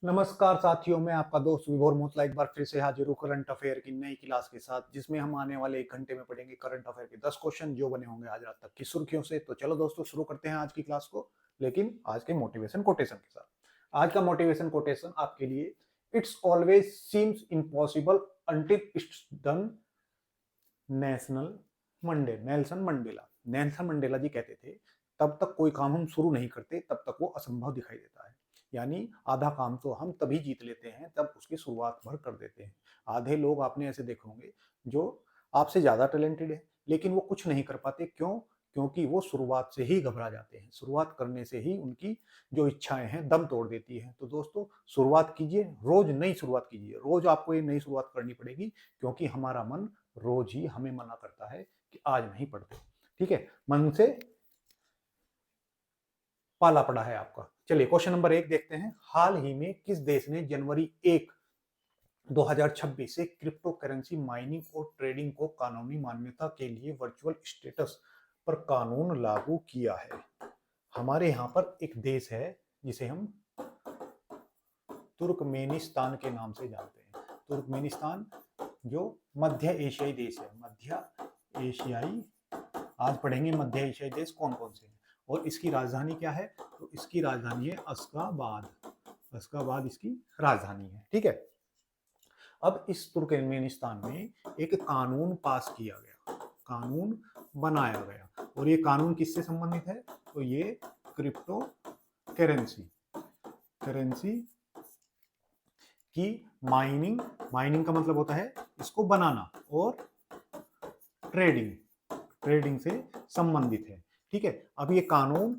नमस्कार साथियों, मैं आपका दोस्त विभोर मोतला एक बार फिर से हाजिर हूँ करंट अफेयर की नई क्लास के साथ, जिसमें हम आने वाले 1 घंटे में पढ़ेंगे करंट अफेयर के 10 क्वेश्चन जो बने होंगे आज रात तक की सुर्खियों से। तो चलो दोस्तों शुरू करते हैं आज की क्लास को, लेकिन आज के मोटिवेशन कोटेशन के साथ। आज का मोटिवेशन कोटेशन आपके लिए, it's always seems impossible until it's done. National मंडे Nelson Mandela Nelson Mandela ji कहते थे, तब तक कोई काम हम शुरू नहीं करते तब तक वो असंभव दिखाई देता है। यानी आधा काम तो हम तभी जीत लेते हैं तब उसकी शुरुआत भर कर देते हैं। आधे लोग आपने ऐसे देखे होंगे जो आपसे ज्यादा टैलेंटेड है, लेकिन वो कुछ नहीं कर पाते। क्यों? क्योंकि वो शुरुआत से ही घबरा जाते हैं। शुरुआत करने से ही उनकी जो इच्छाएं हैं दम तोड़ देती हैं। तो दोस्तों शुरुआत कीजिए, रोज नई शुरुआत कीजिए। रोज आपको ये नई शुरुआत करनी पड़ेगी, क्योंकि हमारा मन रोज ही हमें मना करता है कि आज नहीं पढ़ते। ठीक है, मन से पाला पड़ा है आपका। चलिए क्वेश्चन नंबर 1 देखते हैं। हाल ही में किस देश ने जनवरी 2026 से क्रिप्टो करेंसी माइनिंग और ट्रेडिंग को कानूनी मान्यता के लिए वर्चुअल स्टेटस पर कानून लागू किया है? हमारे यहाँ पर एक देश है जिसे हम तुर्कमेनिस्तान के नाम से जानते हैं। तुर्कमेनिस्तान जो मध्य एशियाई देश है। मध्य एशियाई, आज पढ़ेंगे मध्य एशियाई देश कौन कौन से हैं। और इसकी राजधानी क्या है? तो इसकी राजधानी है अशगाबाद। अशगाबाद इसकी राजधानी है। ठीक है, अब इस तुर्कमेनिस्तान में एक कानून पास किया गया, कानून बनाया गया। और ये कानून किससे संबंधित है? तो ये क्रिप्टो करेंसी करेंसी की माइनिंग, माइनिंग का मतलब होता है इसको बनाना, और ट्रेडिंग, ट्रेडिंग से संबंधित है। ठीक है, अब ये कानून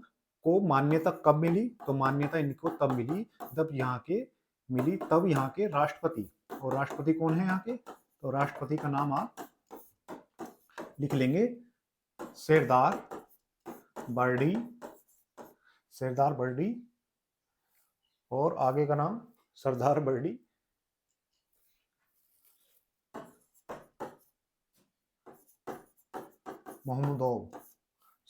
को मान्यता कब मिली? तो मान्यता इनको तब मिली तब यहाँ के राष्ट्रपति, और राष्ट्रपति कौन है यहाँ के? तो राष्ट्रपति का नाम आप लिख लेंगे सरदार बर्डी, सरदार बर्डी, और आगे का नाम सरदार बर्डी मोहम्मदोव,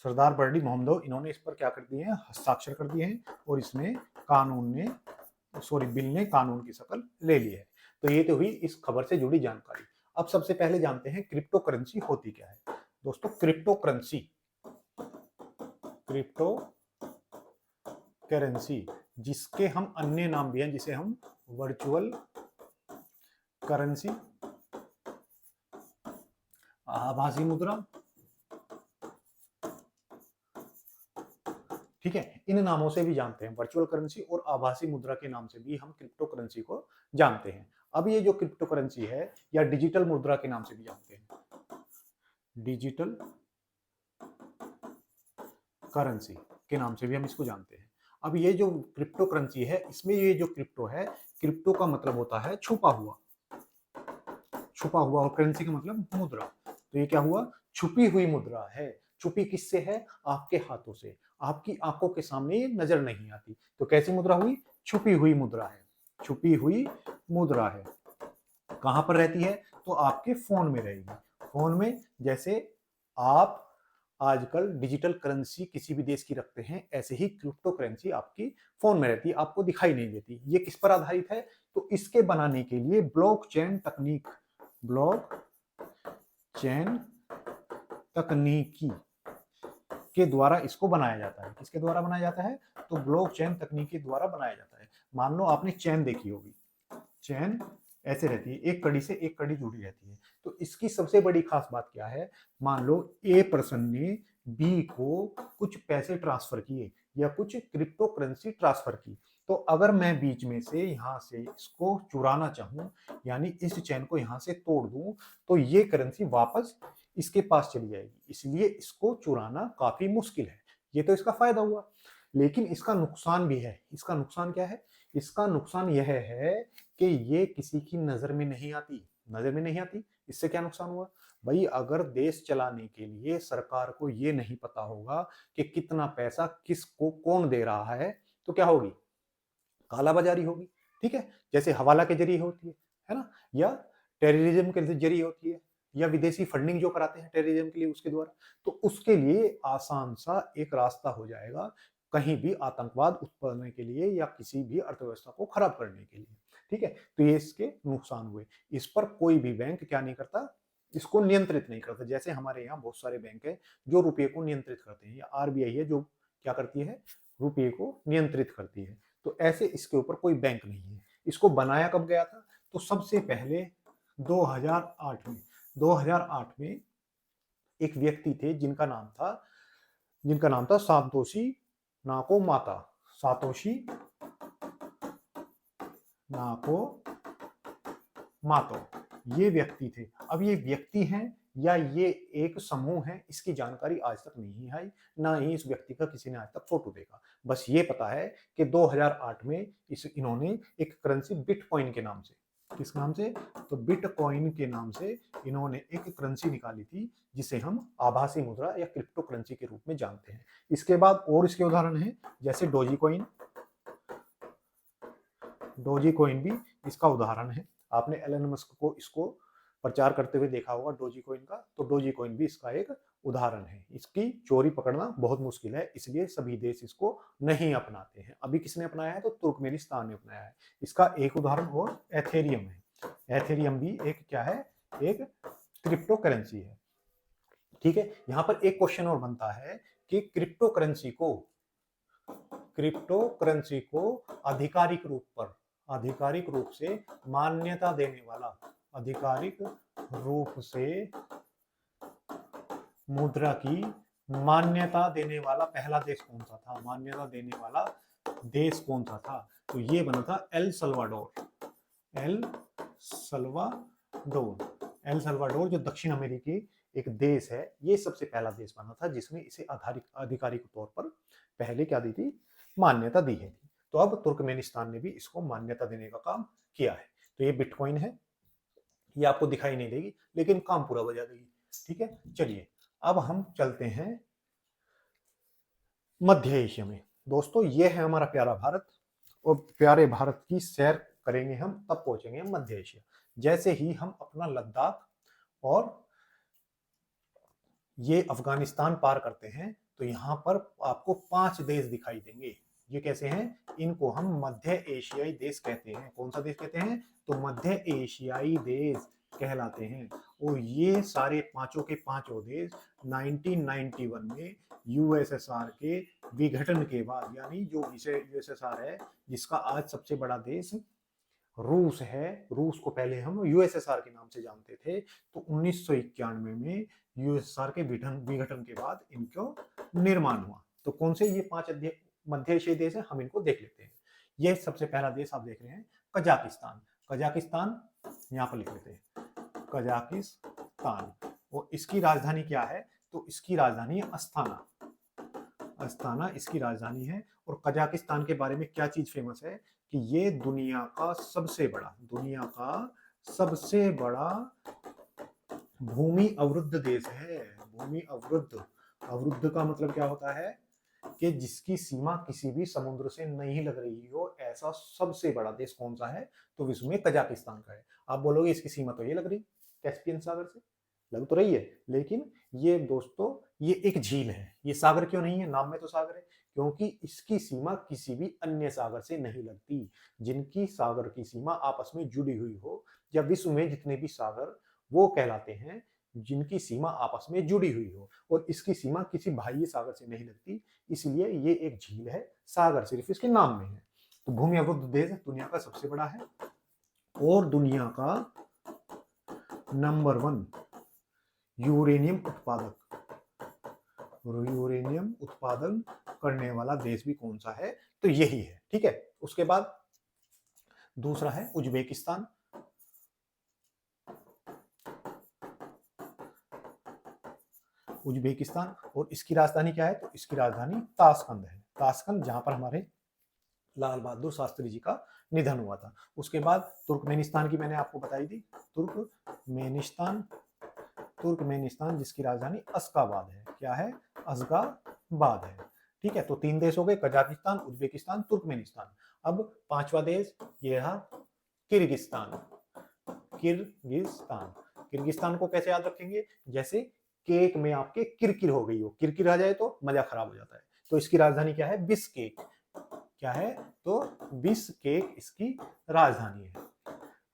सरदार बर्डी मोहम्मदोव। इन्होंने इस पर क्या कर दिए हैं? हस्ताक्षर कर दिए हैं, और इसमें बिल ने कानून की शक्ल ले ली है। तो ये तो हुई इस खबर से जुड़ी जानकारी। अब सबसे पहले जानते हैं क्रिप्टो करेंसी होती क्या है। दोस्तों क्रिप्टो करेंसी जिसके हम अन्य नाम भी हैं, जिसे हम वर्चुअल करेंसी, आभासी मुद्रा, ठीक है, इन नामों से भी जानते हैं। वर्चुअल करेंसी और आभासी मुद्रा के नाम से भी हम क्रिप्टो करेंसी को जानते हैं। अब ये जो क्रिप्टो करेंसी है, या डिजिटल मुद्रा के नाम से भी जानते हैं, डिजिटल करेंसी के नाम से भी हम इसको जानते हैं। अब ये जो क्रिप्टो करेंसी है, इसमें ये जो क्रिप्टो है, क्रिप्टो का मतलब होता है छुपा हुआ, और करेंसी का मतलब मुद्रा। तो ये क्या हुआ? छुपी हुई मुद्रा है। छुपी किससे है? आपके हाथों से, आपकी आंखों के सामने ये नजर नहीं आती। तो कैसी मुद्रा हुई? छुपी हुई मुद्रा है। छुपी हुई मुद्रा है। कहां पर रहती है? तो आपके फोन में रहेगी। फोन में, जैसे आप आजकल डिजिटल करेंसी किसी भी देश की रखते हैं, ऐसे ही क्रिप्टो करेंसी आपकी फोन में रहती है, आपको दिखाई नहीं देती। ये किस पर आधारित है? तो इसके बनाने के लिए ब्लॉकचेन तकनीक, ब्लॉकचेन तकनीकी के द्वारा इसको बनाया जाता है। किसके द्वारा बनाया जाता है? तो ब्लॉकचेन तकनीकी द्वारा बनाया जाता है। मान लो आपने चैन देखी होगी, चैन ऐसे रहती है, एक कड़ी से एक कड़ी जुड़ी रहती है। तो इसकी सबसे बड़ी खास बात क्या है? मान लो ए पर्सन ने बी को कुछ पैसे ट्रांसफर किए, या कुछ क्रिप्टो करेंसी ट्रांसफर की। तो अगर मैं बीच में से यहां से इसको चुराना चाहूं, यानी इस चैन को यहां से तोड़ दूं, तो ये करेंसी वापस इसके पास चली जाएगी। इसलिए इसको चुराना काफी मुश्किल है। ये तो इसका फायदा हुआ, लेकिन इसका नुकसान भी है। इसका नुकसान क्या है? इसका नुकसान यह है कि ये किसी की नजर में नहीं आती। नजर में नहीं आती, इससे क्या नुकसान हुआ? भाई अगर देश चलाने के लिए सरकार को ये नहीं पता होगा कि कितना पैसा किसको कौन दे रहा है, तो क्या होगी? कालाबाजारी होगी। ठीक है, जैसे हवाला के जरिए होती है ना, या टेररिज्म के जरिए होती है, या विदेशी फंडिंग जो कराते हैं टेररिज्म के लिए उसके द्वारा। तो उसके लिए आसान सा एक रास्ता हो जाएगा कहीं भी आतंकवाद उत्पन्न के लिए या किसी भी अर्थव्यवस्था को खराब करने के लिए। ठीक है, तो ये इसके नुकसान हुए। इस पर कोई भी बैंक क्या नहीं करता, इसको नियंत्रित नहीं करता। जैसे हमारे यहाँ बहुत सारे बैंक है जो रुपये को नियंत्रित करते हैं, या आरबीआई है जो क्या करती है, रुपये को नियंत्रित करती है। तो ऐसे इसके ऊपर कोई बैंक नहीं है। इसको बनाया कब गया था, तो सबसे पहले 2008 में एक व्यक्ति थे जिनका नाम था सातोशी नाकामोतो। सातोशी नाकामोतो ये व्यक्ति थे। अब ये व्यक्ति हैं या ये एक समूह है, इसकी जानकारी आज तक नहीं आई, ना ही इस व्यक्ति का किसी ने आज तक फोटो देखा। बस ये पता है कि 2008 में इन्होंने एक करेंसी बिटकॉइन के नाम से, किस नाम से, तो बिटकॉइन के नाम से इन्होंने एक करेंसी निकाली थी जिसे हम आभासी मुद्रा या क्रिप्टो करेंसी के रूप में जानते हैं। इसके बाद और इसके उदाहरण हैं, जैसे डोजीकॉइन भी इसका उदाहरण है। आपने एलन मस्क को इसको प्रचार करते हुए देखा होगा डोजीकॉइन का, तो डोजीकॉइन भी इसका एक उदाहरण है। इसकी चोरी पकड़ना बहुत मुश्किल है, इसलिए सभी देश इसको नहीं अपनाते हैं। अभी किसने अपनाया है, तो तुर्कमेनिस्तान ने अपनाया है। इसका एक उदाहरण और एथेरियम है। एथेरियम भी एक क्या है, एक क्रिप्टो करेंसी है। ठीक है, यहां पर एक क्वेश्चन और बनता है कि क्रिप्टो करेंसी को आधिकारिक रूप से मान्यता देने वाला, आधिकारिक रूप से मुद्रा की मान्यता देने वाला पहला देश कौन सा था, मान्यता देने वाला देश कौन सा था, तो ये बना था एल सल्वाडोर जो दक्षिण अमेरिकी एक देश है, ये सबसे पहला देश बना था जिसने इसे आधिकारिक तौर पर पहले क्या दी थी, मान्यता दी है। तो अब तुर्कमेनिस्तान ने भी इसको मान्यता देने का काम किया है। तो ये बिटकॉइन है, ये आपको दिखाई नहीं देगी लेकिन काम पूरा बजा देगी। ठीक है, चलिए अब हम चलते हैं मध्य एशिया में। दोस्तों ये है हमारा प्यारा भारत, और प्यारे भारत की सैर करेंगे हम, तब पहुंचेंगे मध्य एशिया। जैसे ही हम अपना लद्दाख और ये अफगानिस्तान पार करते हैं तो यहाँ पर आपको 5 देश दिखाई देंगे। ये कैसे हैं, इनको हम मध्य एशियाई देश कहते हैं। कौन सा देश कहते हैं, तो मध्य एशियाई देश कहलाते हैं। और ये सारे पांचों के पांचों देश 1991 में यूएसएसआर के विघटन के बाद, यानी जो यूएसएसआर है जिसका आज सबसे बड़ा देश रूस है, रूस को पहले हम यूएसएसआर के नाम से जानते थे, तो 1991 में यूएसएसआर के विघटन के बाद इनको निर्माण हुआ। तो कौन से ये 5 मध्य एशियाई देश है, हम इनको देख लेते हैं। ये सबसे पहला देश आप देख रहे हैं कजाकिस्तान, यहाँ पर लिख लेते हैं कजाकिस्तान। और इसकी राजधानी क्या है, तो इसकी राजधानी है अस्ताना इसकी राजधानी है। और कजाकिस्तान के बारे में क्या चीज फेमस है कि ये दुनिया का सबसे बड़ा भूमि अवरुद्ध देश है। भूमि अवरुद्ध का मतलब क्या होता है कि जिसकी सीमा किसी भी समुद्र से नहीं लग रही हो, ऐसा सबसे बड़ा देश कौन सा है, तो विश्व में कजाकिस्तान का है। आप बोलोगे इसकी सीमा तो ये लग रही कैस्पियन सागर से, लग तो रही है, लेकिन ये दोस्तों ये एक झील है। ये सागर क्यों नहीं है, नाम में तो सागर है, क्योंकि इसकी सीमा किसी भी अन्य सागर से नहीं लगती। जिनकी सागर की सीमा आपस में जुड़ी हुई हो, या विश्व में जितने भी सागर वो कहलाते हैं जिनकी सीमा आपस में जुड़ी हुई हो, और इसकी सीमा किसी बाह्य सागर से नहीं लगती, इसलिए ये एक झील है। सागर सिर्फ इसके नाम में है। तो भूमि अवरुद्ध देश दुनिया का सबसे बड़ा है, और दुनिया का नंबर 1 यूरेनियम उत्पादन करने वाला देश भी कौन सा है, तो यही है। ठीक है, उसके बाद दूसरा है उज्बेकिस्तान। और इसकी राजधानी क्या है, तो इसकी राजधानी ताशकंद है। ताशकंद जहां पर हमारे लाल बहादुर शास्त्री जी का निधन हुआ था। उसके बाद तुर्कमेनिस्तान की मैंने आपको बताई थी, तुर्कमेनिस्तान जिसकी राजधानी अश्गाबाद है। क्या है, अश्गाबाद है। ठीक है, तो 3 देश हो गए, कजाकिस्तान, उज्बेकिस्तान, तुर्कमेनिस्तान। अब 5वां देश ये रहा किर्गिस्तान को कैसे याद रखेंगे, जैसे केक में आपके किरकिर हो गई हो, किरकिर आ जाए तो मजा खराब हो जाता है, तो इसकी राजधानी क्या है? बिश्केक। क्या है? तो बिश्केक इसकी राजधानी है।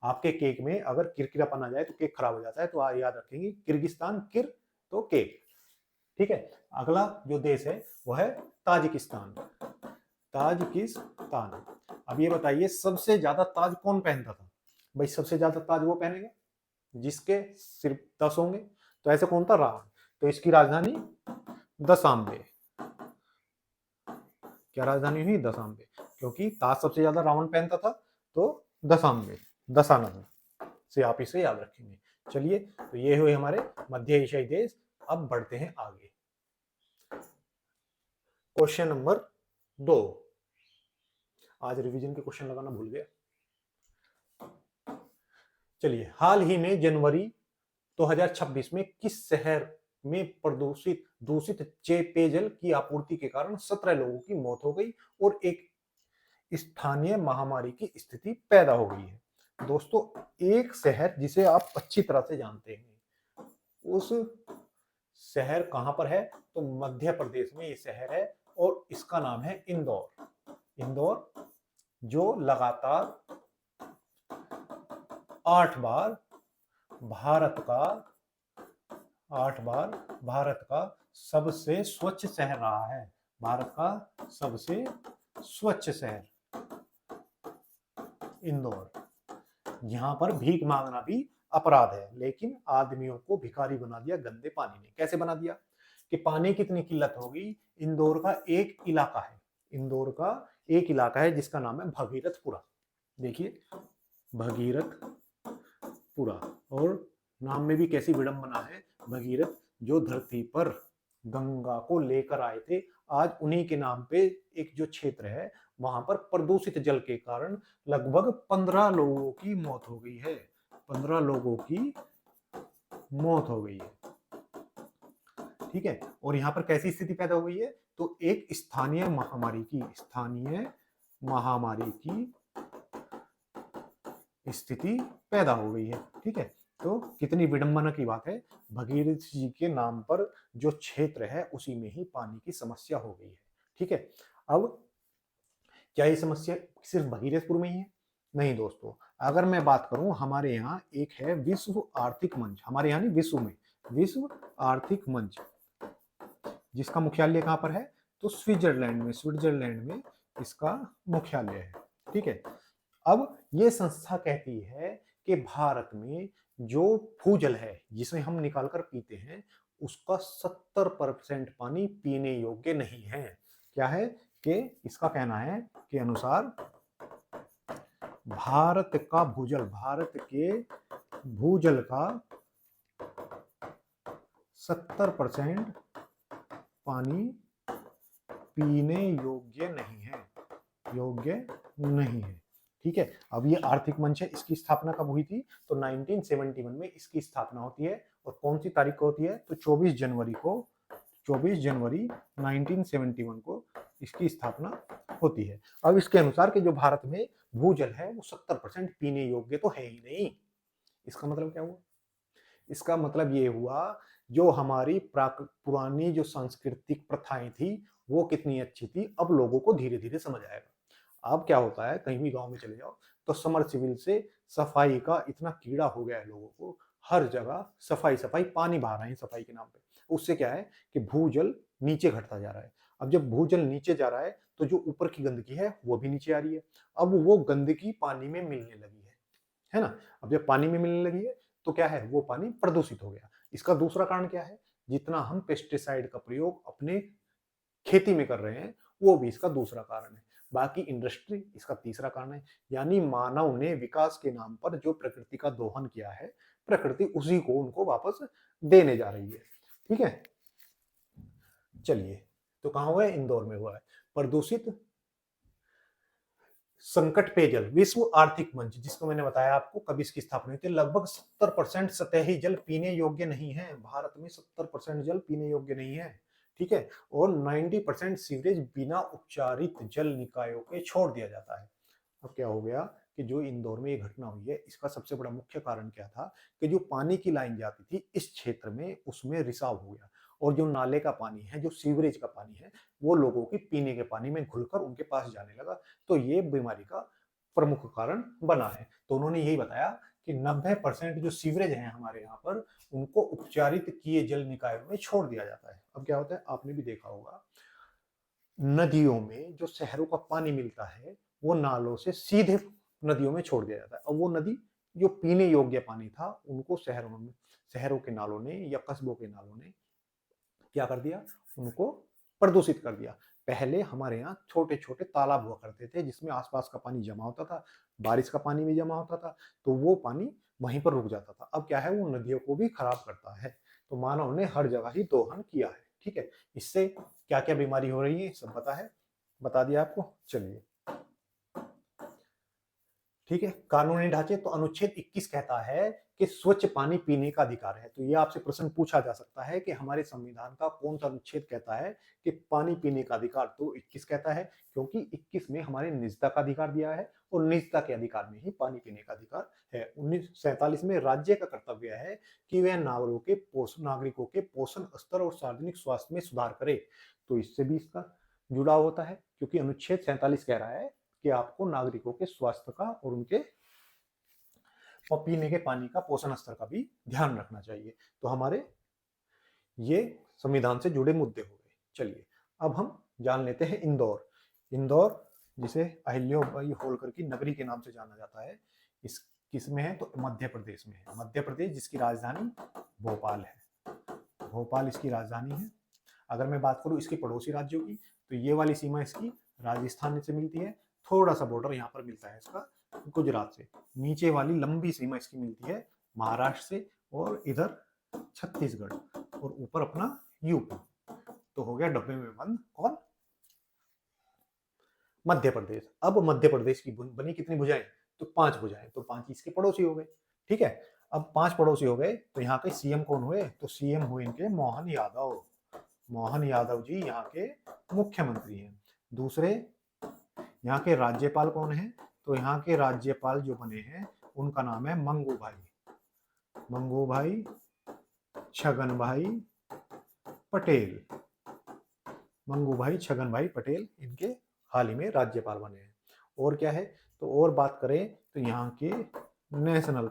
आपके केक में अगर किरकिरापन आ जाए तो केक खराब हो जाता है, तो याद रखेंगे किर्गिस्तान, किर तो केक। ठीक है। अगला जो देश है वो है ताजिकिस्तान। ताजिकिस्तान। अब ये बताइए सबसे ज्यादा ताज कौन पहनता था? भाई सबसे ज्यादा ताज वो पहनेगा जिसके सिर्फ 10 होंगे। तो ऐसे कौन था? रावण। तो इसकी राजधानी दशांबे। क्या राजधानी हुई? दशांबे, क्योंकि ताज सबसे ज्यादा रावण पहनता था, तो दशांबे, दशानगर से आप इसे याद रखेंगे। चलिए, तो ये हुए हमारे मध्य एशियाई देश। अब बढ़ते हैं आगे। Question number 2। आज रिवीजन के क्वेश्चन लगाना भूल गया। चलिए, हाल ही में जनवरी 2026 में किस शहर में दूषित पेयजल की आपूर्ति के कारण 17 लोगों की मौत हो गई और एक स्थानीय महामारी की स्थिति पैदा हो गई है? दोस्तों, एक शहर जिसे आप अच्छी तरह से जानते हैं, उस शहर कहां पर है? तो मध्य प्रदेश में ये शहर है और इसका नाम है इंदौर। इंदौर, जो लगातार 8 बार भारत का सबसे स्वच्छ शहर रहा है। भारत का सबसे स्वच्छ शहर इंदौर। यहां पर भीख मांगना भी अपराध है, लेकिन आदमियों को भिखारी बना दिया गंदे पानी ने। कैसे बना दिया? कि पानी की इतनी किल्लत होगी। इंदौर का एक इलाका है, इंदौर का एक इलाका है जिसका नाम है भगीरथपुरा। देखिए, भगीरथपुरा, और नाम में भी कैसी विडंबना है। भगीरथ जो धरती पर गंगा को लेकर आए थे, आज उन्हीं के नाम पे एक जो क्षेत्र है वहां पर प्रदूषित जल के कारण लगभग 15 लोगों की मौत हो गई है। 15 लोगों की मौत हो गई है। ठीक है। और यहाँ पर कैसी स्थिति पैदा हो गई है? तो एक स्थानीय महामारी की स्थिति पैदा हो गई है। ठीक है। तो कितनी विडंबना की बात है। भगीरथ जी के नाम पर जो क्षेत्र है उसी में ही पानी की समस्या हो गई है। ठीक है। अब क्या ये समस्या सिर्फ भगीरथपुर में ही है? नहीं दोस्तों, अगर मैं बात करूं, हमारे यहाँ एक है विश्व आर्थिक मंच। हमारे यहाँ नहीं, विश्व में विश्व आर्थिक मंच, जिसका मुख्यालय कहां पर है? तो स्विट्जरलैंड में इसका मुख्यालय है। ठीक है। अब ये संस्था कहती है कि भारत में जो भूजल है जिसे हम निकाल कर पीते हैं, उसका 70% पानी पीने योग्य नहीं है। क्या है? कि इसका कहना है कि अनुसार भारत के भूजल का 70% पानी पीने योग्य नहीं है। ठीक है। अब ये आर्थिक मंच है, इसकी स्थापना कब हुई थी? तो 1971 में इसकी स्थापना होती है। और कौन सी तारीख को होती है? तो 24 जनवरी 1971 को इसकी स्थापना होती है। अब इसके अनुसार कि जो भारत में भूजल है वो 70% पीने योग्य तो है ही नहीं। इसका मतलब क्या हुआ? इसका मतलब ये हुआ, जो हमारी पुरानी जो सांस्कृतिक प्रथाएं थी वो कितनी अच्छी थी, अब लोगों को धीरे धीरे समझ आएगा। अब क्या होता है, कहीं भी गांव में चले जाओ तो समरसिविल से सफाई का इतना कीड़ा हो गया है लोगों को। हर जगह सफाई, पानी बहा रहे हैं सफाई के नाम पे। उससे क्या है कि भूजल नीचे घटता जा रहा है। अब जब भूजल नीचे जा रहा है तो जो ऊपर की गंदगी है वो भी नीचे आ रही है। अब वो गंदगी पानी में मिलने लगी है ना। अब जब पानी में मिलने लगी है तो क्या है, वो पानी प्रदूषित हो गया। इसका दूसरा कारण क्या है? जितना हम पेस्टिसाइड का प्रयोग अपने खेती में कर रहे हैं वो भी इसका दूसरा कारण है। बाकी इंडस्ट्री इसका तीसरा कारण है। यानी मानव ने विकास के नाम पर जो प्रकृति का दोहन किया है, प्रकृति उसी को उनको वापस देने जा रही है। ठीक है। चलिए, तो कहां हुआ है? इंदौर में हुआ है। प्रदूषित संकट पेयजल विश्व आर्थिक मंच, जिसको मैंने बताया आपको कब इसकी स्थापना हुई थी। लगभग 70% सतही जल पीने योग्य नहीं है। भारत में 70% जल पीने योग्य नहीं है। ठीक है। और 90% सीवरेज बिना उपचारित जल निकायों के छोड़ दिया जाता है। अब क्या हो गया कि जो इंदौर में ये घटना हुई है, इसका सबसे बड़ा मुख्य कारण क्या था कि जो पानी की लाइन जाती थी इस क्षेत्र में, उसमें रिसाव हो गया। और जो नाले का पानी है, जो सीवरेज का पानी है, वो लोगों की पीने के पानी में घुलकर उनके पास जाने लगा। तो ये बीमारी का प्रमुख कारण बना है। तो उन्होंने यही बताया कि 90% जो सीवरेज हैं हमारे यहाँ पर, उनको उपचारित किए जल निकायों में छोड़ दिया जाता है। अब क्या होता है, आपने भी देखा होगा, नदियों में जो शहरों का पानी मिलता है वो नालों से सीधे नदियों में छोड़ दिया जाता है। अब वो नदी जो पीने योग्य पानी था, उनको शहरों के नालों ने या कस्बों के नालों ने क्या कर दिया, उनको प्रदूषित कर दिया। पहले हमारे यहाँ छोटे छोटे तालाब हुआ करते थे जिसमें आसपास का पानी जमा होता था, बारिश का पानी भी जमा होता था, तो वो पानी वहीं पर रुक जाता था। अब क्या है, वो नदियों को भी खराब करता है। तो मानव ने हर जगह ही दोहन किया है। ठीक है, इससे क्या क्या बीमारी हो रही है सब बता दिया आपको। चलिए, ठीक है, कानूनी ढांचे। तो अनुच्छेद 21 कहता है कि स्वच्छ पानी पीने का अधिकार है। तो ये आपसे प्रश्न पूछा जा सकता है कि हमारे संविधान का कौन सा अनुच्छेद कहता है कि पानी पीने का अधिकार। तो 21 कहता है, क्योंकि 21 में हमारे निजता का अधिकार दिया है और निजता के अधिकार में ही पानी पीने का अधिकार है। 1947 में राज्य का कर्तव्य है कि वह नागरिकों के पोषण स्तर और सार्वजनिक स्वास्थ्य में सुधार करे। तो इससे भी इसका जुड़ाव होता है, क्योंकि अनुच्छेद 47 कह रहा है कि आपको नागरिकों के स्वास्थ्य का और उनके पीने के पानी का, पोषण स्तर का भी ध्यान रखना चाहिए। तो हमारे ये संविधान से जुड़े मुद्दे हो गए। चलिए, अब हम जान लेते हैं इंदौर। इंदौर, जिसे अहिल्याबाई होलकर की नगरी के नाम से जाना जाता है, इस किस में है, तो मध्य प्रदेश में है। मध्य प्रदेश, जिसकी राजधानी भोपाल है। भोपाल इसकी राजधानी है। अगर मैं बात करूं इसके पड़ोसी राज्यों की, तो ये वाली सीमा इसकी राजस्थान से मिलती है। थोड़ा सा बॉर्डर यहाँ पर मिलता है इसका गुजरात से। नीचे वाली लंबी सीमा इसकी मिलती है महाराष्ट्र से, और इधर छत्तीसगढ़, और ऊपर अपना यूपी। तो हो गया डब्बे में बंद कौन, मध्य प्रदेश। अब मध्य प्रदेश की बनी कितनी भुजाएं, तो 5 भुजाएं। तो 5 इसके पड़ोसी हो गए। ठीक है, अब 5 पड़ोसी हो गए, तो यहाँ के सीएम कौन हुए, तो सीएम हुए इनके मोहन यादव। मोहन यादव जी यहाँ के मुख्यमंत्री हैं। दूसरे, यहाँ के राज्यपाल कौन है, तो यहाँ के राज्यपाल जो बने हैं उनका नाम है मंगूभाई छगनभाई पटेल। मंगूभाई छगनभाई पटेल इनके हाल ही में राज्यपाल बने हैं। और क्या है, तो और बात करें तो यहाँ के नेशनल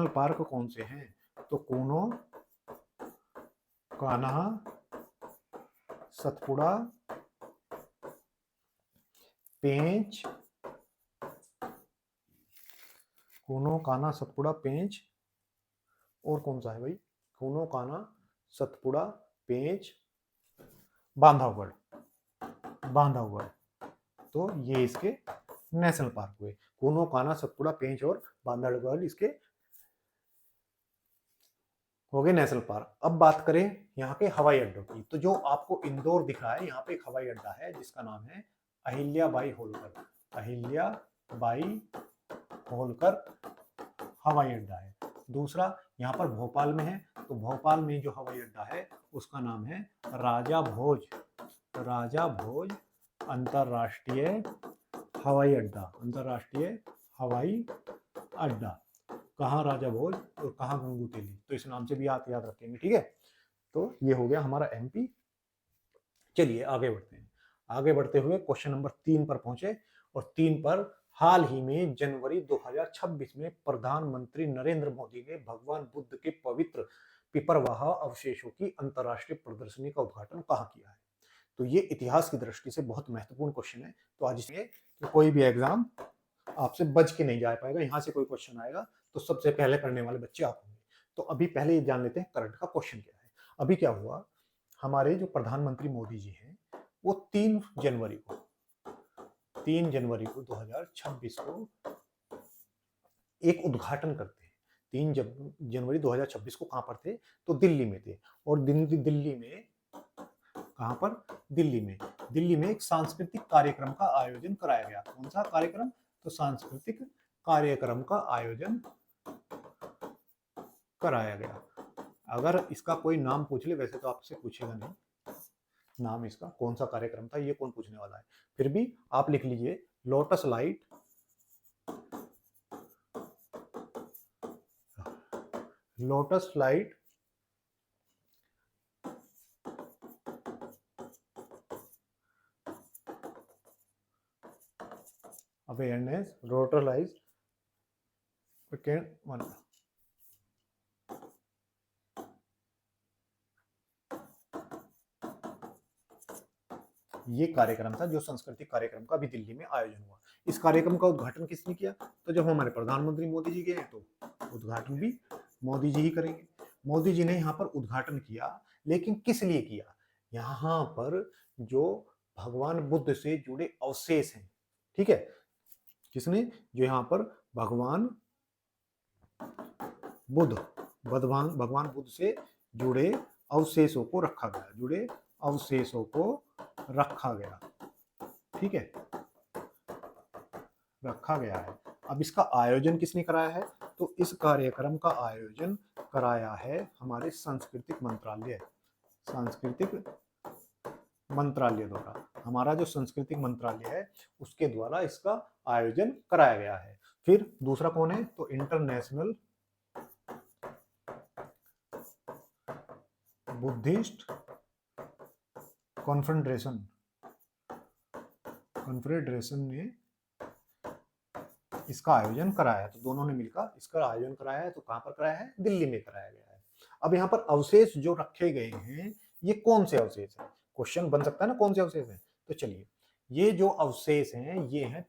पार्क कौन से हैं, तो कूनो, कान्हा, सतपुड़ा, पेंच, कूनो, कान्हा, सतपुड़ा, पेंच, और कौन सा है भाई, कूनो, कान्हा, सतपुड़ा, पेंच, बांधवगढ़। तो ये इसके नेशनल पार्क हुए। कूनो, कान्हा, सतपुड़ा, पेंच और बांधवगढ़ इसके हो गए नेशनल पार्क। अब बात करें यहाँ के हवाई अड्डों की, तो जो आपको इंदौर दिख रहा है, यहाँ पे एक हवाई अड्डा है जिसका नाम है अहिल्याबाई होलकर हवाई अड्डा है। दूसरा यहाँ पर भोपाल में है, तो भोपाल में जो हवाई अड्डा है उसका नाम है राजा भोज अंतरराष्ट्रीय हवाई अड्डा। कहाँ राजा भोज और कहाँ गंगू तेली, तो इस नाम से भी आप याद रखेंगे। ठीक है, तो ये हो गया हमारा एमपी। चलिए आगे बढ़ते हैं। आगे बढ़ते हुए क्वेश्चन नंबर 3 पर पहुंचे, और 3 पर हाल ही में जनवरी 2026 में प्रधानमंत्री नरेंद्र मोदी ने भगवान बुद्ध के पवित्र पिपरवाह अवशेषों की अंतरराष्ट्रीय प्रदर्शनी का उद्घाटन कहाँ किया है। तो ये इतिहास की दृष्टि से बहुत महत्वपूर्ण क्वेश्चन है। तो आज इसलिए कोई भी एग्जाम आपसे बच के नहीं जा पाएगा, यहाँ से कोई क्वेश्चन आएगा तो सबसे पहले पढ़ने वाले बच्चे आप होंगे। तो अभी पहले ये जान लेते हैं करंट का क्वेश्चन क्या है। अभी क्या हुआ, हमारे जो प्रधानमंत्री मोदी जी हैं वो 3 जनवरी को 2026 को एक उद्घाटन करते हैं। 3 जनवरी 2026 को कहां पर थे, तो दिल्ली में थे। और दिल्ली में कहां पर, दिल्ली में एक सांस्कृतिक कार्यक्रम का आयोजन कराया गया। कौन सा कार्यक्रम, तो सांस्कृतिक कार्यक्रम का आयोजन कराया गया। अगर इसका कोई नाम पूछ ले, वैसे तो आपसे पूछेगा नहीं नाम इसका, कौन सा कार्यक्रम था, ये कौन पूछने वाला है, फिर भी आप लिख लीजिए लोटस लाइट अवेयरनेस रोटलाइज वन। ये कार्यक्रम था जो सांस्कृतिक कार्यक्रम का भी दिल्ली में आयोजन हुआ। इस कार्यक्रम का उद्घाटन किसने किया? तो जब हमारे प्रधानमंत्री मोदी जी गए तो उद्घाटन भी मोदी जी ही करेंगे। मोदी जी ने यहाँ पर उद्घाटन किया, लेकिन किस लिए किया? यहाँ पर जो भगवान बुद्ध से जुड़े अवशेष हैं, ठीक है, किसने? जो यहाँ पर भगवान बुद्ध से जुड़े अवशेषों को रखा गया, ठीक है, रखा गया है। अब इसका आयोजन किसने कराया है? तो इस कार्यक्रम का आयोजन कराया है हमारे सांस्कृतिक मंत्रालय द्वारा। हमारा जो सांस्कृतिक मंत्रालय है उसके द्वारा इसका आयोजन कराया गया है। फिर दूसरा कौन है? तो इंटरनेशनल बुद्धिस्ट कॉन्फेडरेशन ने इसका आयोजन कराया है। तो दोनों ने मिलकर इसका आयोजन कराया है। तो कहां पर कराया है? दिल्ली में कराया गया है। अब यहाँ पर अवशेष जो रखे गए हैं ये कौन से अवशेष हैं? क्वेश्चन बन सकता है ना, कौन से अवशेष हैं? तो चलिए, ये जो अवशेष हैं ये हैं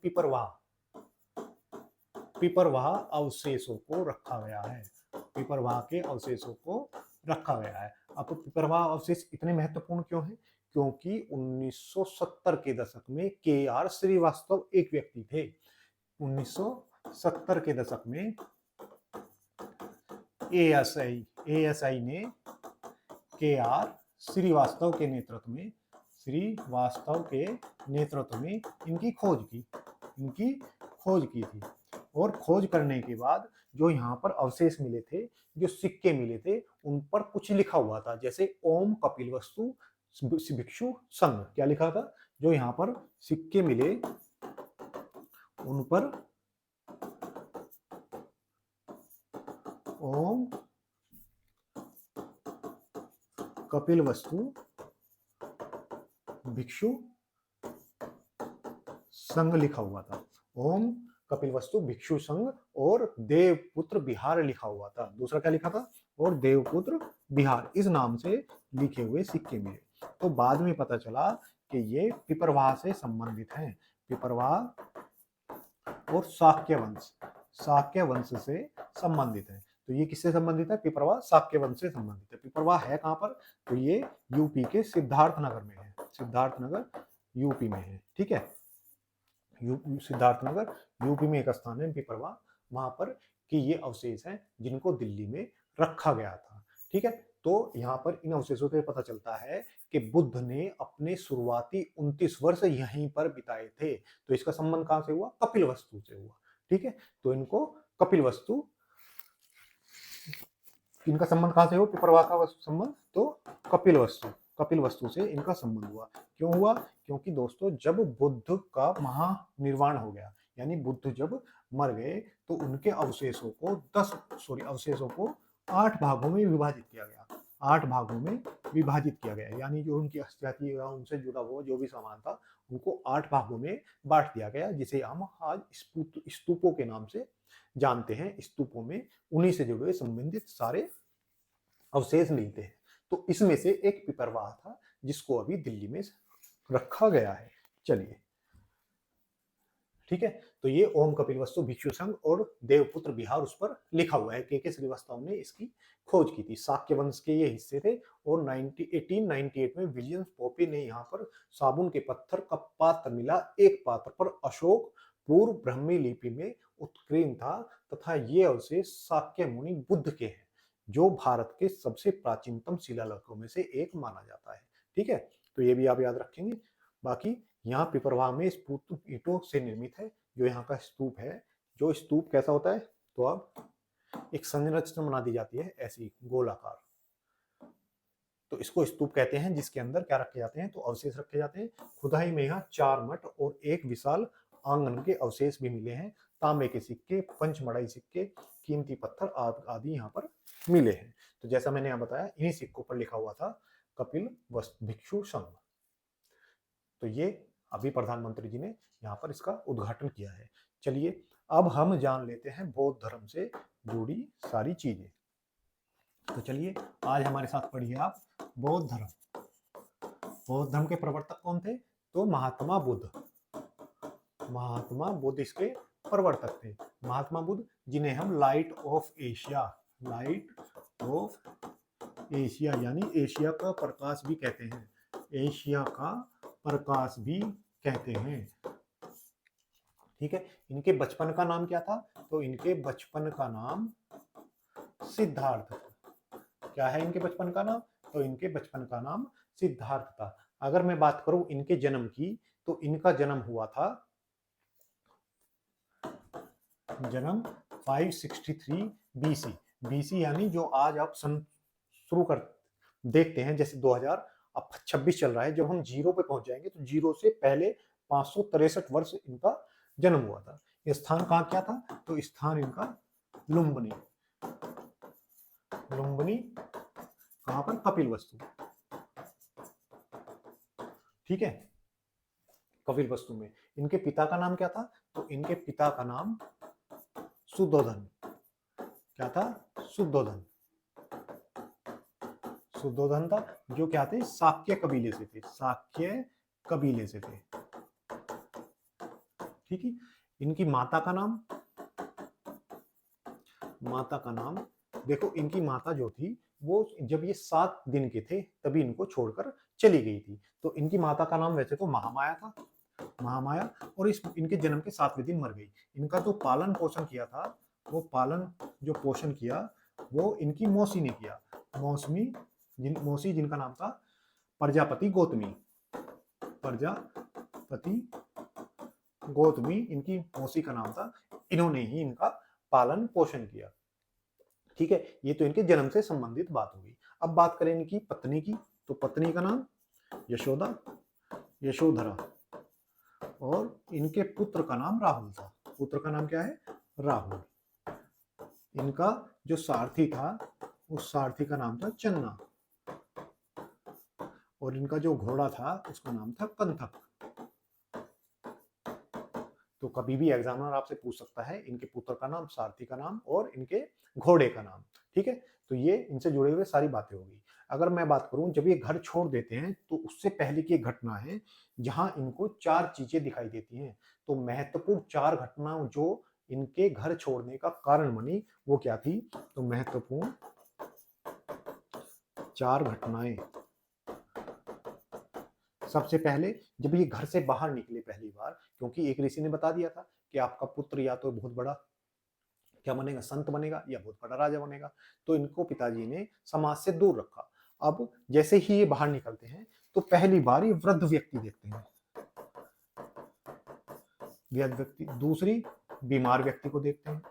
पिपरवाह अवशेषों को रखा गया है। पिपरवाह के अवशेषों को रखा गया है। अब पिपरवाह अवशेष इतने महत्वपूर्ण क्यों हैं? क्योंकि 1970 के दशक में KR श्रीवास्तव एक व्यक्ति थे। 1970 के दशक में ASI ने KR श्रीवास्तव के नेतृत्व में इनकी खोज की थी। और खोज करने के बाद जो यहाँ पर अवशेष मिले थे, जो सिक्के मिले थे, उन पर कुछ लिखा हुआ था, जैसे ओम कपिलवस्तु भिक्षु संघ। क्या लिखा था? जो यहाँ पर सिक्के मिले उन पर ओम कपिलवस्तु भिक्षु संघ लिखा हुआ था। ओम कपिलवस्तु भिक्षु संघ और देवपुत्र बिहार लिखा हुआ था। दूसरा क्या लिखा था? और देवपुत्र बिहार, इस नाम से लिखे हुए सिक्के मिले। तो बाद में पता चला कि ये पिपरवाह से संबंधित हैं। पिपरवाह और शाक्य वंश से संबंधित है। तो ये किससे संबंधित है? पिपरवाह शाक्य वंश से संबंधित है। पिपरवाह है कहां पर? तो ये यूपी के सिद्धार्थनगर में है। सिद्धार्थनगर यूपी में है, ठीक है। सिद्धार्थनगर यूपी में एक स्थान है पिपरवाह, वहां पर कि ये अवशेष हैं जिनको दिल्ली में रखा गया था, ठीक है। तो यहाँ पर इन अवशेषों से पता चलता है कि बुद्ध ने अपने शुरुआती 29 वर्ष यहीं पर बिताए थे। तो इसका संबंध कहां से हुआ? कपिलवस्तु से हुआ, ठीक है। तो इनको कपिलवस्तु, इनका संबंध कहां से हुआ? पिपरवाह का संबंध तो कपिलवस्तु से इनका संबंध हुआ। क्यों हुआ? क्योंकि दोस्तों जब बुद्ध का महानिर्वाण हो गया, यानी बुद्ध जब मर गए, तो उनके अवशेषों को 8 भागों में विभाजित किया गया। 8 भागों में विभाजित किया गया, यानी जो उनकी अस्थियां थी या उनसे जुड़ा हुआ जो भी सामान था उनको 8 भागों में बांट दिया गया, जिसे हम आज स्तूपों के नाम से जानते हैं। स्तूपों में उन्हीं से जुड़े संबंधित सारे अवशेष मिलते हैं। तो इसमें से एक पिपरवाह था जिसको अभी दिल्ली में रखा गया है। चलिए, ठीक है। तो ये ओम कपिलवस्तु भिक्षु संघ और देवपुत्र बिहार उस पर लिखा हुआ है। के श्रीवास्तव ने इसकी खोज की थी। शाक्य वंश के ये हिस्से थे। और 1898 में विलियम पोपे ने यहाँ पर साबुन के पत्थर का पात्र मिला। एक पात्र पर अशोक पूर्व ब्राह्मी लिपि में उत्कीर्ण था तथा ये अवशेष शाक्य मुनि बुद्ध के हैं, जो भारत के सबसे प्राचीनतम शिलालेखों में से एक माना जाता है, ठीक है। तो ये भी आप याद रखेंगे। बाकी यहाँ पिपरवाह में स्तूप ईंटों से निर्मित है। जो यहाँ का स्तूप है, जो स्तूप कैसा होता है? तो अब एक संरचना बना दी जाती है ऐसी गोलाकार, तो इसको स्तूप कहते हैं, जिसके अंदर क्या रखे जाते हैं? तो अवशेष रखे जाते हैं। खुदाई में यहाँ 4 मठ और एक विशाल आंगन के अवशेष भी मिले हैं। तांबे के सिक्के, पंचमढ़ाई सिक्के, कीमती पत्थर आदि यहाँ पर मिले हैं। तो जैसा मैंने यहाँ बताया, इन्हीं सिक्कों पर लिखा हुआ था कपिल वस्तु भिक्षु संघ। तो ये अभी प्रधानमंत्री जी ने यहाँ पर इसका उद्घाटन किया है। चलिए अब हम जान लेते हैं बौद्ध धर्म से जुड़ी सारी चीजें। तो चलिए आज हमारे साथ पढ़िए आप बौद्ध धर्म। बौद्ध धर्म के प्रवर्तक कौन थे? तो महात्मा बुद्ध। महात्मा बुद्ध इसके प्रवर्तक थे। महात्मा बुद्ध जिन्हें हम light of Asia, light of Asia यानी एशिया का प्रकाश भी कहते हैं, एशिया का प्रकाश भी कहते हैं। ठीक है। इनके बचपन का नाम क्या था? तो इनके बचपन का नाम सिद्धार्थ। क्या है इनके बचपन का नाम? तो इनके बचपन का नाम सिद्धार्थ था। अगर मैं बात करूं इनके जन्म की, तो इनका जन्म हुआ था जन्म 563 बीसी। बीसी यानी जो आज आप सन शुरू कर देखते हैं, जैसे 2026 चल रहा है, जब हम जीरो पे पहुंच जाएंगे तो जीरो से पहले 563 वर्ष इनका जन्म हुआ था। ये स्थान कहाँ क्या था? तो स्थान इनका लुम्बिनी। लुम्बिनी कहां पर? कपिलवस्तु। ठीक है, कपिलवस्तु में। इनके पिता का नाम क्या था? तो इनके पिता का नाम शुद्धोधन। क्या था? शुद्धोधन। शुद्धोधन था, जो क्या थे? शाक्य कबीले से थे। शाक्य कबीले से थे। ठीक है। इनकी माता का नाम, माता का नाम देखो, इनकी माता जो थी वो जब ये 7 दिन के थे तभी इनको छोड़कर चली गई थी। तो इनकी माता का नाम वैसे तो महामाया था, महामाया, और इस इनके जन्म के 7वें दिन मर गई। इनका जो पालन पोषण किया था, वो पालन जो पोषण किया वो इनकी मौसी ने किया। मौसी जिनका नाम था प्रजापति गौतमी। प्रजापति गौतमी इनकी मौसी का नाम था। इन्होंने ही इनका पालन पोषण किया। ठीक है, ये तो इनके जन्म से संबंधित बात होगी। अब बात करें इनकी पत्नी की, तो पत्नी का नाम यशोदा, यशोधरा, और इनके पुत्र का नाम राहुल था। पुत्र का नाम क्या है? राहुल। इनका जो सारथी था, उस सारथी का नाम था चन्ना, और इनका जो घोड़ा था उसका नाम था कंथक। तो कभी भी एग्जामिनर आपसे पूछ सकता है इनके पुत्र का नाम, सारथी का नाम और इनके घोड़े का नाम। ठीक है, तो ये इनसे जुड़े हुए सारी बातें होगी। अगर मैं बात करूं जब ये घर छोड़ देते हैं, तो उससे पहले की एक घटना है जहां इनको 4 चीजें दिखाई देती हैं। तो महत्वपूर्ण 4 घटनाएं जो इनके घर छोड़ने का कारण बनी, वो क्या थी? तो महत्वपूर्ण 4 घटनाएं। सबसे पहले जब ये घर से बाहर निकले पहली बार, क्योंकि एक ऋषि ने बता दिया था कि आपका पुत्र या तो बहुत बड़ा क्या बनेगा? संत बनेगा, या बहुत बड़ा राजा बनेगा। तो इनको पिताजी ने समाज से दूर रखा। अब जैसे ही ये बाहर निकलते हैं तो पहली बार ये वृद्ध व्यक्ति देखते हैं, वृद्ध व्यक्ति। दूसरी, बीमार व्यक्ति को देखते हैं।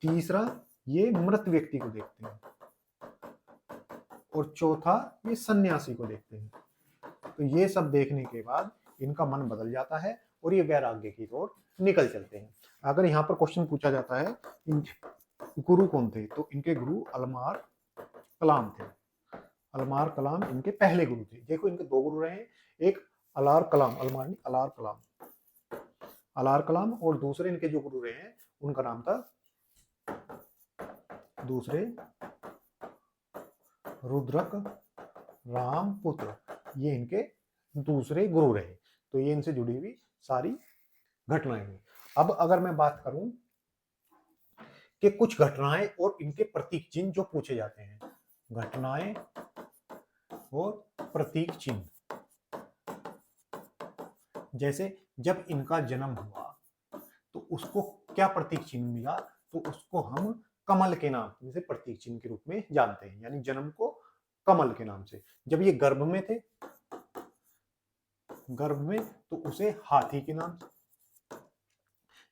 तीसरा, ये मृत व्यक्ति को देखते हैं। और चौथा, ये सन्यासी को देखते हैं। तो ये सब देखने के बाद इनका मन बदल जाता है और ये वैराग्य की ओर निकल चलते हैं। अगर यहाँ पर क्वेश्चन पूछा जाता है इनके गुरु कौन थे, तो इनके गुरु अलमार कलाम थे। अलमार कलाम इनके पहले गुरु थे। देखो इनके 2 गुरु रहे, एक अलार कलाम, अलमार नहीं, अलार कलाम, अलार कलाम, और दूसरे इनके जो गुरु रहे हैं उनका नाम था दूसरे रुद्रक रामपुत्र। ये इनके दूसरे गुरु रहे। तो ये इनसे जुड़ी हुई सारी घटनाएं हुई। अब अगर मैं बात करूं कि कुछ घटनाएं और इनके प्रतीक चिन्ह जो पूछे जाते हैं, घटनाएं और प्रतीक चिन्ह। जैसे जब इनका जन्म हुआ तो उसको क्या प्रतीक चिन्ह मिला? तो उसको हम कमल के नाम से प्रतीक चिन्ह के रूप में जानते हैं, यानी जन्म को कमल के नाम से। जब ये गर्भ में थे, गर्भ में, तो उसे हाथी के नाम से।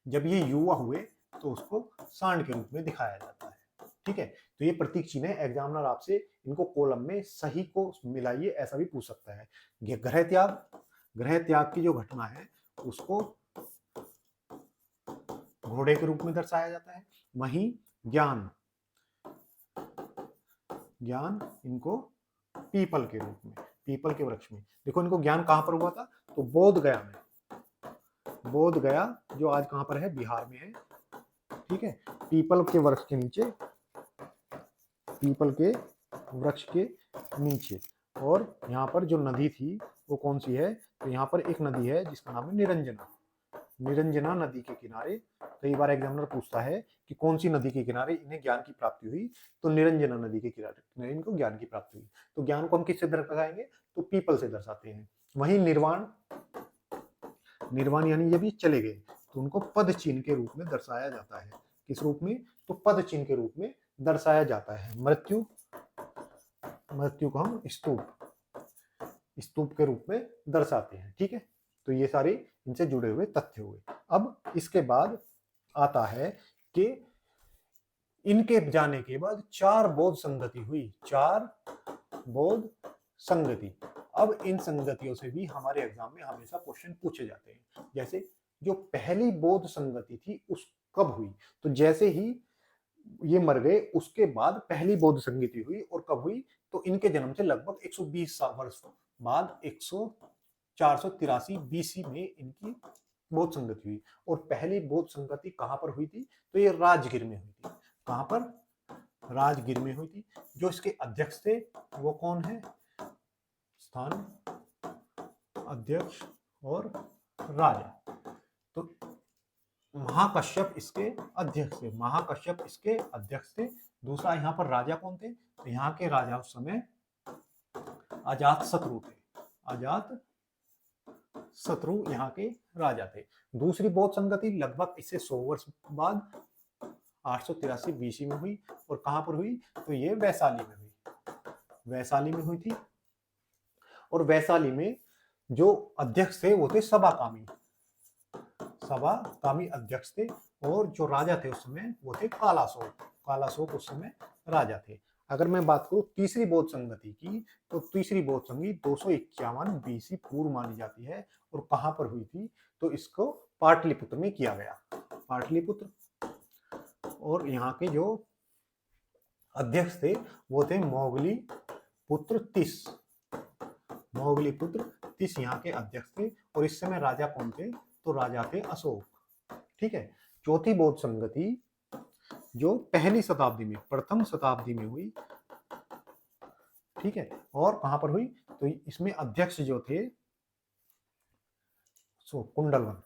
जब ये युवा हुए तो उसको सांड के रूप में दिखाया जाता है। ठीक है, तो ये प्रतीक चिन्ह है। एग्जामिनर आपसे इनको कॉलम में सही को मिलाइए ऐसा भी पूछ सकता है। ग्रह त्याग, ग्रह त्याग की जो घटना है उसको घोड़े के रूप में दर्शाया जाता है। वहीं ज्ञान, ज्ञान इनको पीपल के रूप में, पीपल के वृक्ष में। देखो इनको ज्ञान कहाँ पर हुआ था, तो बोध गया में। बोध गया जो आज कहाँ पर है, बिहार में है, ठीक है। पीपल के वृक्ष के नीचे, पीपल के वृक्ष के नीचे। और यहाँ पर जो नदी थी वो कौन सी है, तो यहाँ पर एक नदी है जिसका नाम है निरंजना। निरंजना नदी के किनारे, कई बार एग्जामिनर पूछता है कि कौन सी नदी के किनारे इन्हें ज्ञान की प्राप्ति हुई, तो निरंजना नदी के किनारे इनको ज्ञान की प्राप्ति हुई। तो ज्ञान को हम किससे दर्शाएंगे, तो पीपल से दर्शाते हैं। वहीं निर्वाण, निर्वाण यानी ये भी चले गए, तो उनको पद चिन्ह के रूप में दर्शाया जाता है। किस रूप में, तो पद चिन्ह के रूप में दर्शाया जाता है। मृत्यु, मृत्यु को हम स्तूप, स्तूप के रूप में दर्शाते हैं, ठीक है। तो ये सारे इनसे जुड़े हुए तथ्य हुए। अब इसके बाद आता है कि इनके जाने के बाद 4 बौद्ध संगति हुई, 4 बौद्ध संगति। अब इन संगतियों से भी हमारे एग्जाम में हमेशा क्वेश्चन पूछे जाते हैं। जैसे जो पहली बौद्ध संगति थी उस कब हुई, तो जैसे ही ये मर गए उसके बाद पहली बौद्ध संगति हुई। और कब हुई, तो इनके जन्म से लगभग 120 वर्ष बाद 483 बीसी में इनकी बौद्ध संगति हुई। और पहली बौद्ध संगति कहां पर हुई थी, तो ये राजगीर में हुई थी। कहां पर, राजगीर में हुई थी। जो इसके अध्यक्ष थे वो कौन है, स्थान अध्यक्ष और राजा। तो महाकश्यप इसके अध्यक्ष थे, महाकश्यप इसके अध्यक्ष थे। दूसरा यहाँ पर राजा कौन थे, तो यहाँ के राजा उस समय अजात शत्रु थे, अजात शत्रु यहाँ के राजा थे। दूसरी बौद्ध संगति लगभग इससे 100 वर्ष बाद 883 बीसी में हुई। और कहां पर हुई, तो ये वैशाली में हुई, वैशाली में हुई थी। और वैशाली में जो अध्यक्ष थे वो थे सभाकामी, सभाकामी अध्यक्ष थे। और जो राजा थे उस समय वो थे कालाशोक, कालाशोक उस समय राजा थे। अगर मैं बात करूं तीसरी बौद्ध संगति की, तो तीसरी बौद्ध संगति 251 बीसी पूर्व मानी जाती है। और कहां पर हुई थी, तो इसको पाटलिपुत्र में किया गया, पाटलिपुत्र। और यहाँ के जो अध्यक्ष थे वो थे मोगली पुत्र तीस, मोगली पुत्र तीस यहाँ के अध्यक्ष थे। और इस समय राजा कौन थे, तो राजा थे अशोक, ठीक है। चौथी बौद्ध संगति जो पहली शताब्दी में, प्रथम शताब्दी में हुई, ठीक है। और कहां पर हुई, तो इसमें अध्यक्ष जो थे कुंडलवन,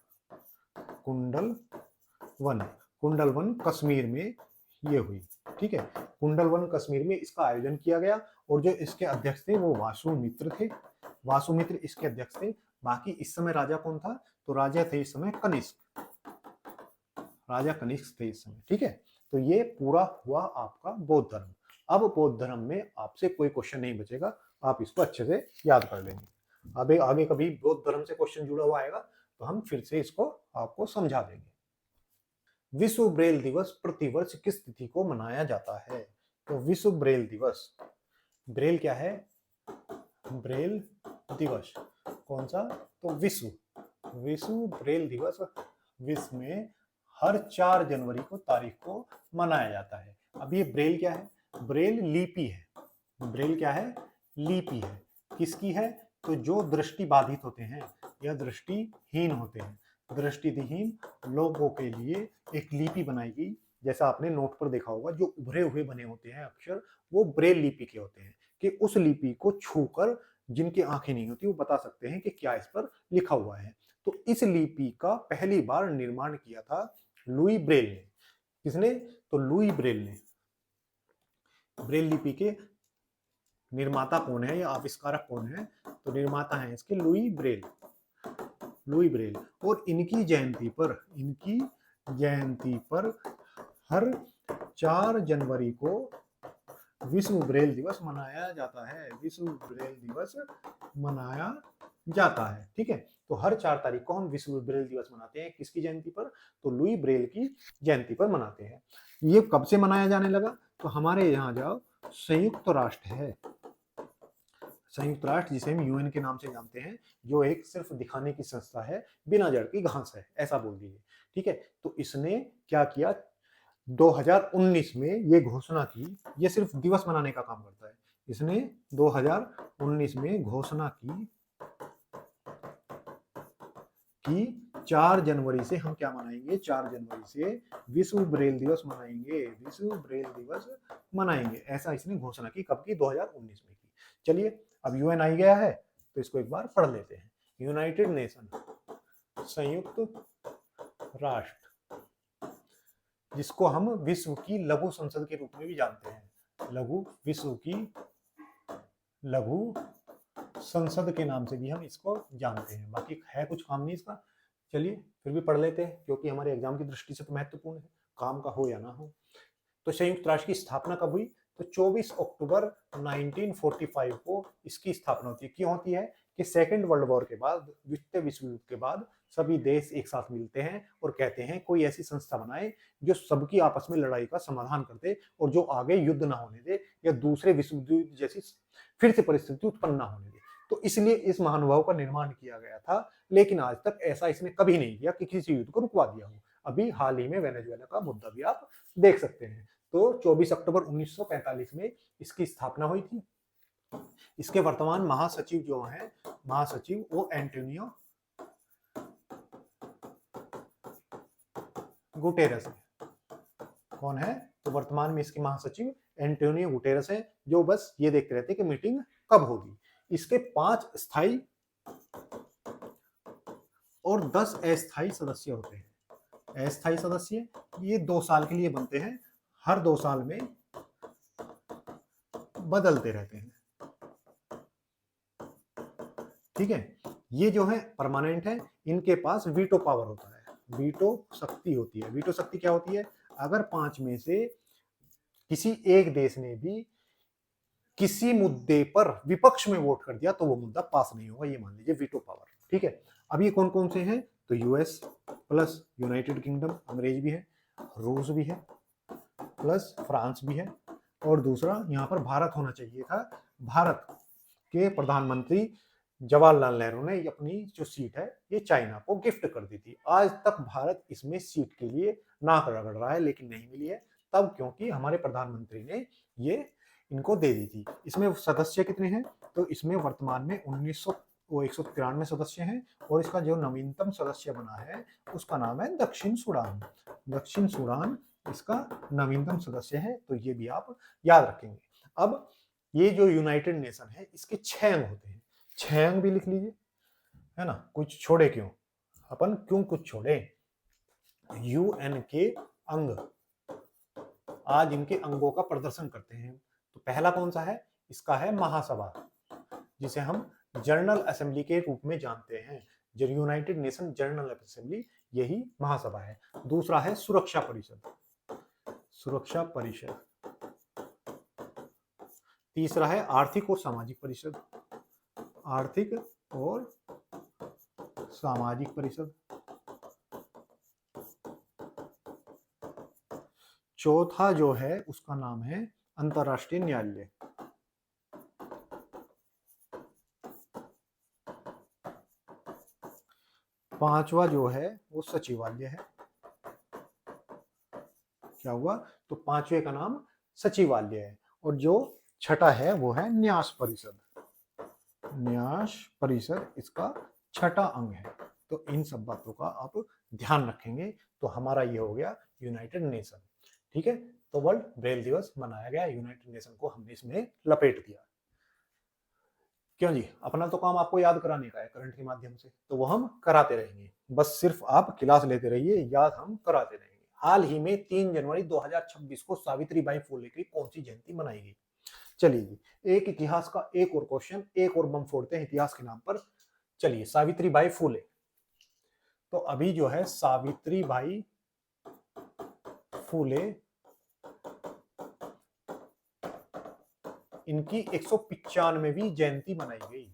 कुंडलवन, कुंडलवन कश्मीर में ये हुई, ठीक है। कुंडलवन कश्मीर में इसका आयोजन किया गया। और जो इसके अध्यक्ष थे वो वासुमित्र थे, वासुमित्र इसके अध्यक्ष थे। बाकी इस समय राजा कौन था, तो राजा थे इस समय कनिष्क, राजा कनिष्क थे इस समय, ठीक है। तो ये पूरा हुआ आपका बौद्ध धर्म। अब बौद्ध धर्म में आपसे कोई क्वेश्चन नहीं बचेगा, आप इसको अच्छे से याद कर लेंगे। अब आगे कभी बौद्ध धर्म से क्वेश्चन जुड़ा हुआ आएगा तो हम फिर से इसको आपको समझा देंगे। विश्व ब्रेल दिवस प्रतिवर्ष किस तिथि को मनाया जाता है, तो विश्व ब्रेल दिवस, ब्रेल क्या है, ब्रेल दिवस कौन सा, तो विश्व, विश्व ब्रेल दिवस विश्व में हर 4 जनवरी को तारीख को मनाया जाता है। अब ये ब्रेल क्या है, ब्रेल लिपि है, ब्रेल क्या है, लिपि है। किसकी है, तो जो दृष्टि बाधित होते हैं या दृष्टिहीन होते हैं, दृष्टिहीन लोगों के लिए एक लिपि बनाई गई। जैसा आपने नोट पर देखा होगा, जो उभरे हुए बने होते हैं अक्षर वो ब्रेल लिपि के होते हैं, कि उस लिपि को छूकर जिनकी आंखें नहीं होती वो बता सकते हैं कि क्या इस पर लिखा हुआ है। तो इस लिपि का पहली बार निर्माण किया था लुई ब्रेल ने। किसने, तो लुई ब्रेल ने। ब्रेल लिपि के निर्माता कौन है या आविष्कारक कौन है, तो निर्माता है इसके लुई ब्रेल, लुई ब्रेल। और इनकी जयंती पर, इनकी जयंती पर हर 4 जनवरी को विश्व ब्रेल दिवस मनाया जाता है, विश्व ब्रेल दिवस मनाया जाता है, ठीक है। तो हर 4 तारीख को हम विश्व ब्रेल दिवस मनाते हैं, किसकी जयंती पर, तो लुई ब्रेल की जयंती पर मनाते हैं। ये कब से मनाया जाने लगा, तो हमारे यहाँ जाओ संयुक्त राष्ट्र है, संयुक्त राष्ट्र जिसे हम यूएन के नाम से जानते हैं, जो एक सिर्फ दिखाने की संस्था है, बिना जड़ की घास है, ऐसा बोल दीजिए, ठीक है। तो इसने क्या किया, 2019 में ये घोषणा की, ये सिर्फ दिवस मनाने का काम करता है, इसने 2019 में घोषणा की कि 4 जनवरी से हम क्या मनाएंगे, 4 जनवरी से विश्व ब्रेल दिवस मनाएंगे, विश्व ब्रेल दिवस मनाएंगे। ऐसा इसने घोषणा की, कब की, 2019 में की। चलिए अब यूएन आई गया है तो इसको एक बार पढ़ लेते हैं। यूनाइटेड नेशन, संयुक्त राष्ट्र, जिसको हम विश्व की लघु संसद के रूप में भी जानते हैं, विश्व की लघु संसद के नाम से भी हम इसको जानते हैं। बाकी है कुछ काम नहीं इसका, चलिए फिर भी पढ़ लेते हैं क्योंकि हमारे एग्जाम की दृष्टि से तो महत्वपूर्ण है, काम का हो या ना हो। तो संयुक्त राष्ट्र की स्थापना कब हुई, तो 24 अक्टूबर 1945 को इसकी स्थापना होती है। क्यों होती है कि सेकेंड वर्ल्ड वॉर के बाद, द्वितीय विश्व युद्ध के बाद सभी देश एक साथ मिलते हैं और कहते हैं कोई ऐसी संस्था बनाए जो सबकी आपस में लड़ाई का समाधान कर दे और जो आगे युद्ध ना होने दे या दूसरे विश्व युद्ध जैसी फिर से परिस्थिति उत्पन्न ना होने दे। तो इसलिए इस महानुभाव का निर्माण किया गया था, लेकिन आज तक ऐसा इसने कभी नहीं किया कि किसी युद्ध को रुकवा दिया हो। अभी हाल ही में वेनेजुएला का मुद्दा भी आप देख सकते हैं। तो 24 अक्टूबर 1945 में इसकी स्थापना हुई थी। इसके वर्तमान महासचिव जो हैं, महासचिव वो एंटोनियो गुटेरस है। कौन है, तो वर्तमान में इसके महासचिव एंटोनियो गुटेरस है, जो बस ये देखते रहते हैं कि मीटिंग कब होगी। इसके 5 स्थायी और 10 अस्थायी सदस्य होते हैं। अस्थायी सदस्य ये 2 साल के लिए बनते हैं, हर 2 साल में बदलते रहते हैं। ठीक है, ये जो है परमानेंट है, इनके पास वीटो पावर होता है, वीटो शक्ति होती है। वीटो शक्ति क्या होती है, अगर 5 में से किसी एक देश ने भी किसी मुद्दे पर विपक्ष में वोट कर दिया तो वो मुद्दा पास नहीं होगा, ये मान लीजिए वीटो पावर। ठीक है, अब ये कौन कौन से हैं, तो यूएस प्लस यूनाइटेड किंगडम, अंग्रेज भी है, रूस भी है, प्लस फ्रांस भी है, और दूसरा यहाँ पर भारत होना चाहिए था। भारत के प्रधानमंत्री जवाहरलाल नेहरू ने अपनी जो सीट है ये चाइना को गिफ्ट कर दी थी। आज तक भारत इसमें सीट के लिए नाक रगड़ रहा है लेकिन नहीं मिली है, तब क्योंकि हमारे प्रधानमंत्री ने ये इनको दे दी थी। इसमें सदस्य कितने हैं, तो इसमें वर्तमान में 193 सदस्य हैं, और इसका जो नवीनतम सदस्य बना है उसका नाम है दक्षिण सूडान। दक्षिण सूडान इसका नवीनतम सदस्य है, तो ये भी आप याद रखेंगे। अब ये जो यूनाइटेड नेशन है इसके 6 अंग होते हैं, 6 अंग भी लिख लीजिए, है ना, कुछ छोड़े क्यों, अपन क्यों कुछ छोड़े। यूएन के अंग, आज इनके अंगों का प्रदर्शन करते हैं। तो पहला कौन सा है, इसका है महासभा, जिसे हम जनरल असेंबली के रूप में जानते हैं। जो यूनाइटेड नेशन जनरल असेंबली, यही महासभा है। दूसरा है सुरक्षा परिषद, सुरक्षा परिषद। तीसरा है आर्थिक और सामाजिक परिषद, आर्थिक और सामाजिक परिषद। चौथा जो है उसका नाम है अंतरराष्ट्रीय न्यायालय। पांचवा जो है वो सचिवालय है। क्या हुआ, तो पांचवे का नाम सचिवालय है। और जो छठा है वो है न्यास परिषद, न्यास परिषद इसका छठा अंग है। तो इन सब बातों का आप ध्यान रखेंगे तो हमारा ये हो गया यूनाइटेड नेशन। ठीक है, तो वर्ल्ड ब्रेल दिवस मनाया गया, यूनाइटेड नेशन को हमने इसमें लपेट दिया। क्यों जी, अपना तो काम आपको याद कराने का है करंट के माध्यम से, तो वो हम कराते रहेंगे, बस सिर्फ आप क्लास लेते रहिए, याद हम कराते रहेंगे। हाल ही में 3 जनवरी 2026 को सावित्रीबाई फुले की कौन सी जयंती मनाई गई। चलिए जी, एक इतिहास का एक और क्वेश्चन, एक और बम फोड़ते हैं इतिहास के नाम पर। चलिए, सावित्रीबाई फुले, तो अभी जो है सावित्रीबाई फुले इनकी 195वीं जयंती मनाई गई,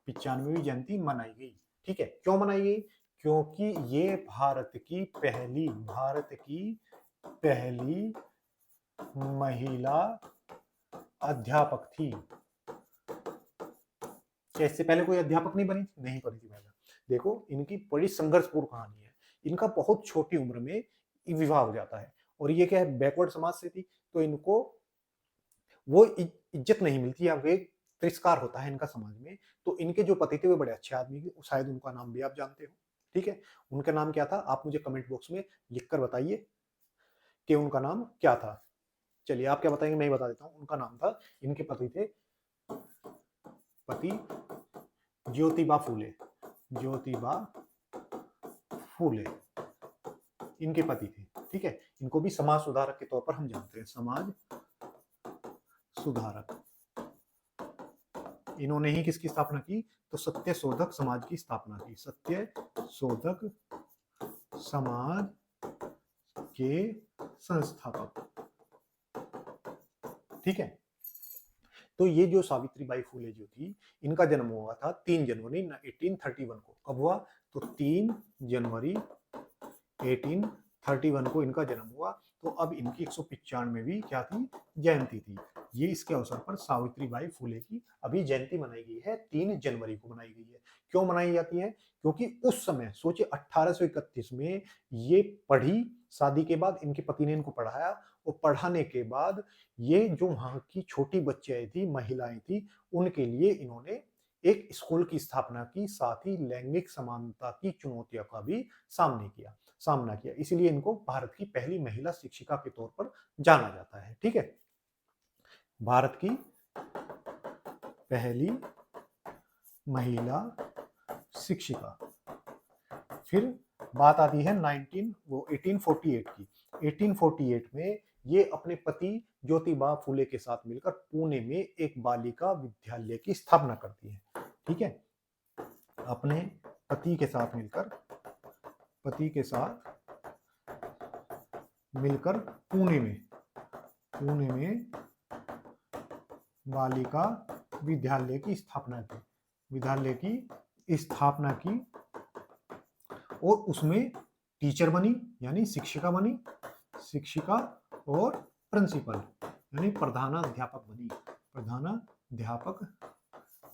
95वीं जयंती मनाई गई। ठीक है, क्यों मनाई गई, क्योंकि ये भारत की पहली महिला अध्यापक थी। क्या इससे पहले कोई अध्यापक नहीं बनी थी महिला। देखो, इनकी बड़ी संघर्षपूर्ण कहानी है। इनका बहुत छोटी उम्र में विवाह हो जाता है, और ये क्या है, बैकवर्ड समाज से थी, तो इनको वो इज्जत नहीं मिलती या वे तिरस्कार होता है इनका समाज में। तो इनके जो पति थे वे बड़े अच्छे आदमी थे, शायद उनका नाम भी आप जानते हो। ठीक है, उनका नाम क्या था, आप मुझे कमेंट बॉक्स में लिख कर बताइए कि उनका नाम क्या था। चलिए, आप क्या बताएंगे, मैं ही बता देता हूँ। उनका नाम था, इनके पति थे पति ज्योतिबा फूले। ज्योतिबा फूले इनके पति थे। ठीक है, इनको भी समाज सुधारक के तौर पर हम जानते हैं, समाज सुधारक। इन्होंने ही किसकी स्थापना की, तो सत्य शोधक समाज की स्थापना की। सत्य शोधक समाज के संस्थापक। ठीक है, तो ये जो सावित्रीबाई फूले जो थी, इनका जन्म हुआ था 3 जनवरी 1831 को। कब हुआ, तो 3 जनवरी 1831 को इनका जन्म हुआ। तो अब इनकी 195वीं क्या थी, जयंती थी। ये इसके अवसर पर सावित्रीबाई फूले की अभी जयंती मनाई गई है, 3 जनवरी को मनाई गई है। क्यों मनाई जाती है, क्योंकि उस समय सोचिए 1831 में ये पढ़ी, शादी के बाद इनके पति ने इनको पढ़ाया, और पढ़ाने के बाद ये जो वहां की छोटी बच्चियां थी, महिलाएं थी, उनके लिए इन्होंने एक स्कूल की स्थापना की, साथ ही लैंगिक समानता की चुनौतियों का भी सामना किया। इसलिए इनको भारत की पहली महिला शिक्षिका के तौर पर जाना जाता है। ठीक है, भारत की पहली महिला शिक्षिका। फिर बात आती है 1848 की। 1848 में ये अपने पति ज्योतिबा फूले के साथ मिलकर पुणे में एक बालिका विद्यालय की स्थापना करती है। ठीक है, अपने पति के साथ मिलकर पुणे में बालिका विद्यालय की स्थापना की और उसमें टीचर बनी, यानी शिक्षिका बनी, शिक्षिका, और प्रिंसिपल यानी प्रधानाध्यापक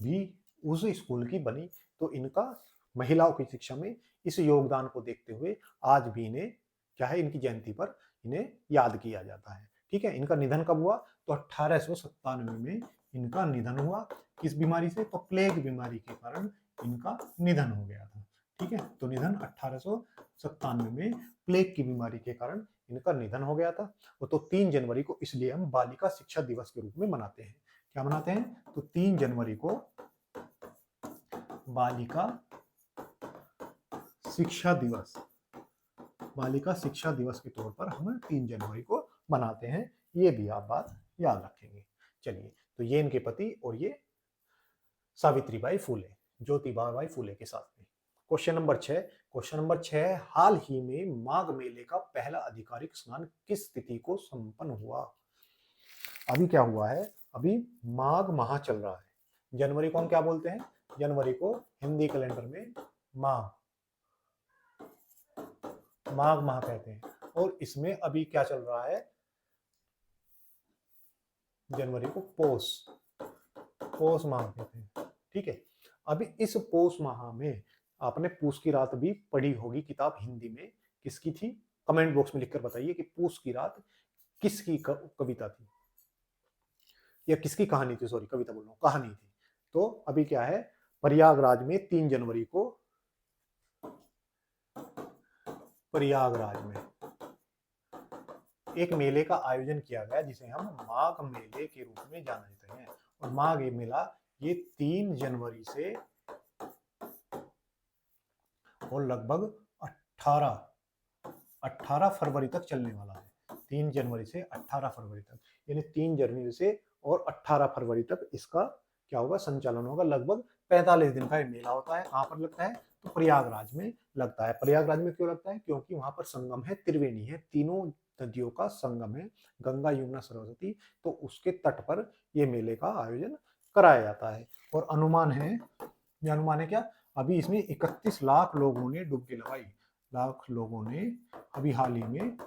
भी उस स्कूल की बनी। तो इनका महिलाओं की शिक्षा में इस योगदान को देखते हुए आज भी इन्हें क्या है, इनकी जयंती पर इन्हें याद किया जाता है। ठीक है, इनका निधन कब हुआ, तो 1897 में इनका निधन हुआ। किस बीमारी से, तो प्लेग बीमारी के कारण इनका निधन हो गया था। ठीक है, तो निधन 1897 में प्लेग की बीमारी के कारण इनका निधन हो गया था। तो 3 जनवरी को इसलिए हम बालिका शिक्षा दिवस के रूप में मनाते हैं। क्या मनाते हैं, तो 3 जनवरी को बालिका शिक्षा दिवस के तौर पर हम 3 जनवरी को मनाते हैं। ये भी आप बात याद रखेंगे। चलिए, तो ये इनके पति और ये सावित्रीबाई फूले, ज्योतिबा फूले के साथ में। क्वेश्चन नंबर 6, हाल ही में माघ मेले का पहला आधिकारिक स्नान किस तिथि को संपन्न हुआ। अभी क्या हुआ है, अभी माघ माह चल रहा है। जनवरी को हम क्या बोलते हैं, जनवरी को हिंदी कैलेंडर में माघ माह कहते हैं, और इसमें अभी क्या चल रहा है, जनवरी को पोष माह कहते हैं। ठीक है, अभी इस पोष माह में आपने पूस की रात भी पढ़ी होगी किताब हिंदी में, किसकी थी, कमेंट बॉक्स में लिखकर बताइए कि पूस की रात किसकी कविता थी या किसकी कहानी थी, सॉरी कविता बोल रहा हूँ, कहानी थी। तो अभी क्या है, प्रयागराज में 3 जनवरी को प्रयागराज में एक मेले का आयोजन किया गया जिसे हम माघ मेले के रूप में जानते हैं। और माघ मेला ये 3 जनवरी से और लगभग 18 फरवरी तक चलने वाला है। 3 जनवरी से 18 फरवरी तक, यानी 3 जनवरी से और 18 फरवरी तक इसका क्या होगा, संचालन होगा। लगभग 45 दिन का ये मेला होता है। कहाँ पर लगता है, तो प्रयागराज में लगता है। प्रयागराज में क्यों लगता है, क्योंकि वहां पर संगम है, त्रिवेणी है, तीनों नदियों का संगम है, गंगा यमुना सरस्वती। तो उसके तट पर यह मेले का आयोजन कराया जाता है। और अनुमान है क्या, अभी इसमें 31 लाख लोगों ने डुबकी अभी हाल ही में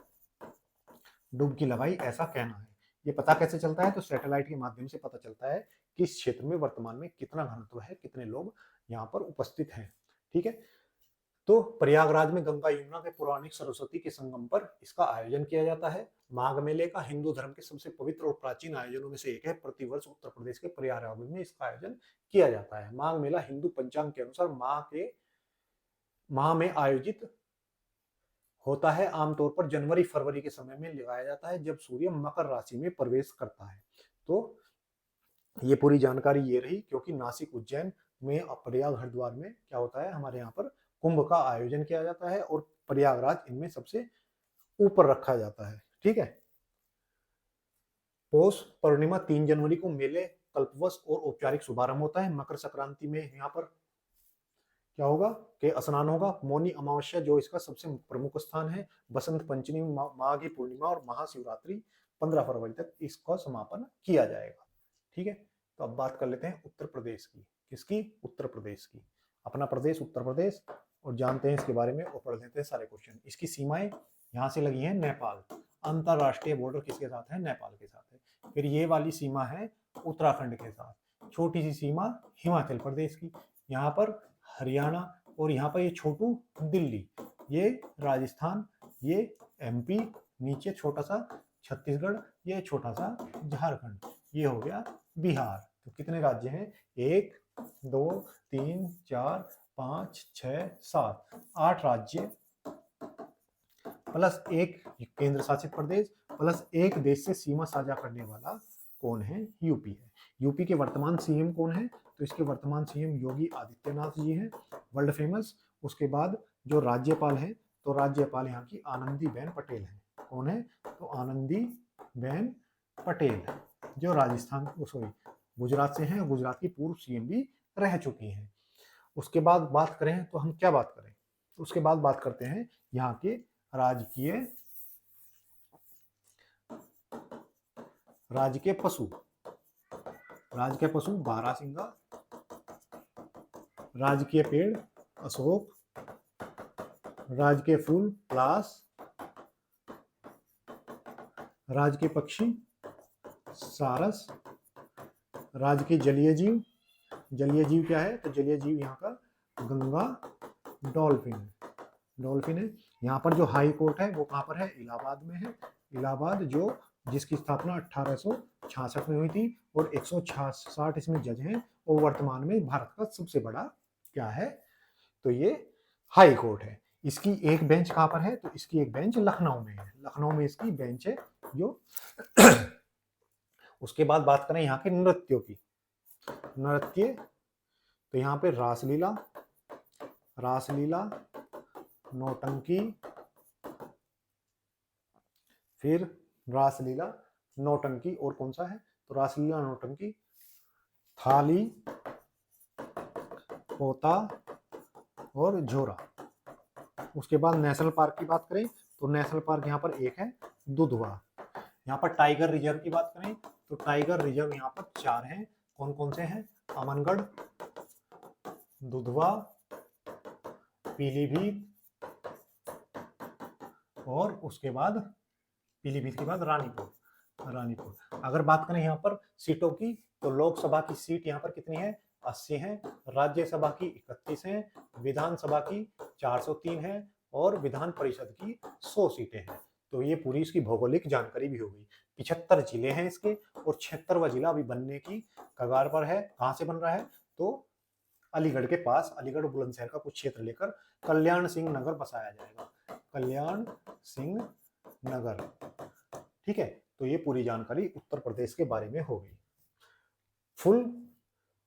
डुबकी लगाई, ऐसा कहना है। ये पता कैसे चलता है, तो सैटेलाइट के माध्यम से पता चलता है कि इस क्षेत्र में वर्तमान में कितना घनत्व है, कितने लोग यहाँ पर उपस्थित हैं। ठीक है, तो प्रयागराज में गंगा यमुना के पौराणिक सरस्वती के संगम पर इसका आयोजन किया जाता है। माघ मेले का हिंदू धर्म के सबसे पवित्र और प्राचीन आयोजनों में से एक है। प्रतिवर्ष उत्तर प्रदेश के प्रयागराज में इसका आयोजन किया जाता है। माघ मेला हिंदू पंचांग के अनुसार माह में आयोजित होता है। आमतौर पर जनवरी फरवरी के समय में लगाया जाता है, जब सूर्य मकर राशि में प्रवेश करता है। तो ये पूरी जानकारी ये रही, क्योंकि नासिक, उज्जैन में, प्रयाग, हरिद्वार में क्या होता है, हमारे यहाँ पर कुंभ का आयोजन किया जाता है और प्रयागराज इनमें सबसे ऊपर रखा जाता है। ठीक है। पौष पूर्णिमा 3 जनवरी को मेले, कल्पवश और औपचारिक शुभारंभ होता है। मकर संक्रांति में यहाँ पर क्या होगा कि स्नान होगा। मौनी अमावस्या जो इसका सबसे प्रमुख स्थान है। बसंत पंचमी, माघी पूर्णिमा और महाशिवरात्रि 15 फरवरी तक इसका समापन किया जाएगा। ठीक है। तो अब बात कर लेते हैं उत्तर प्रदेश की। किसकी? उत्तर प्रदेश की। अपना प्रदेश उत्तर प्रदेश, और जानते हैं इसके बारे में और पढ़ लेते हैं सारे क्वेश्चन। इसकी सीमाएं यहाँ से लगी हैं नेपाल। अंतरराष्ट्रीय बॉर्डर किसके साथ है? नेपाल के साथ है। फिर ये वाली सीमा है उत्तराखंड के साथ। छोटी सी सीमा हिमाचल प्रदेश की, यहाँ पर हरियाणा, और यहाँ पर ये छोटू दिल्ली, ये राजस्थान, ये एमपी, नीचे छोटा सा छत्तीसगढ़, ये छोटा सा झारखंड, ये हो गया बिहार। तो कितने राज्य हैं? 1 2 3 4 5 6 7 8 राज्य प्लस एक केंद्र शासित प्रदेश प्लस एक देश से सीमा साझा करने वाला कौन है? यूपी है। यूपी के वर्तमान सीएम कौन है? तो इसके वर्तमान सीएम योगी आदित्यनाथ जी हैं, वर्ल्ड फेमस। उसके बाद जो राज्यपाल है, तो राज्यपाल यहाँ की आनंदीबेन पटेल है। कौन है? तो आनंदीबेन पटेल, जो राजस्थान, सॉरी, गुजरात से हैं। गुजरात की पूर्व सीएम भी रह चुकी हैं। उसके बाद बात करें तो हम क्या बात करें? तो उसके बाद बात करते हैं यहाँ के राजकीय पशु। राजकीय पशु बारहसिंगा, राजकीय पेड़ अशोक, राजकीय फूल पलाश, राजकीय पक्षी सारस, राजकीय जलीय जीव। जलीय जीव क्या है? तो जलीय जीव यहाँ का गंगा डॉल्फिन, डॉल्फिन है। यहाँ पर जो हाई कोर्ट है वो कहाँ पर है? इलाहाबाद में है। इलाहाबाद जो जिसकी स्थापना 1866 में हुई थी, और 166 इसमें जज हैं, और वर्तमान में भारत का सबसे बड़ा क्या है? तो ये हाई कोर्ट है। इसकी एक बेंच कहाँ पर है? तो इसकी एक बेंच लखनऊ में है। लखनऊ में इसकी बेंच है जो उसके बाद बात करें यहाँ के नृत्यों की। नृत्य, तो यहाँ पे रासलीला, रासलीला, नौटंकी, फिर रासलीला, नौटंकी, और कौन सा है? तो रासलीला, नौटंकी, थाली, पोता और झोरा। उसके बाद नेशनल पार्क की बात करें तो नेशनल पार्क यहाँ पर एक है, दुधवा। यहाँ पर टाइगर रिजर्व की बात करें तो टाइगर रिजर्व यहाँ पर 4 हैं। कौन कौन से हैं? अमनगढ़, दुधवा, पीलीभीत, और उसके बाद पीलीभीत के बाद रानीपुर। अगर बात करें यहाँ पर सीटों की, तो लोकसभा की सीट यहाँ पर कितनी है? 80 है। राज्यसभा की 31 है। विधानसभा की 403 है, और विधान परिषद की 100 सीटें हैं। तो ये पूरी इसकी भौगोलिक जानकारी भी हो गई। 75 जिले हैं इसके, और 76वां जिला अभी बनने की कगार पर है। कहाँ से बन रहा है? तो अलीगढ़ के पास, अलीगढ़ बुलंदशहर का कुछ क्षेत्र लेकर कल्याण सिंह नगर बसाया जाएगा। कल्याण सिंह नगर। ठीक है। तो ये पूरी जानकारी उत्तर प्रदेश के बारे में हो गई। फुल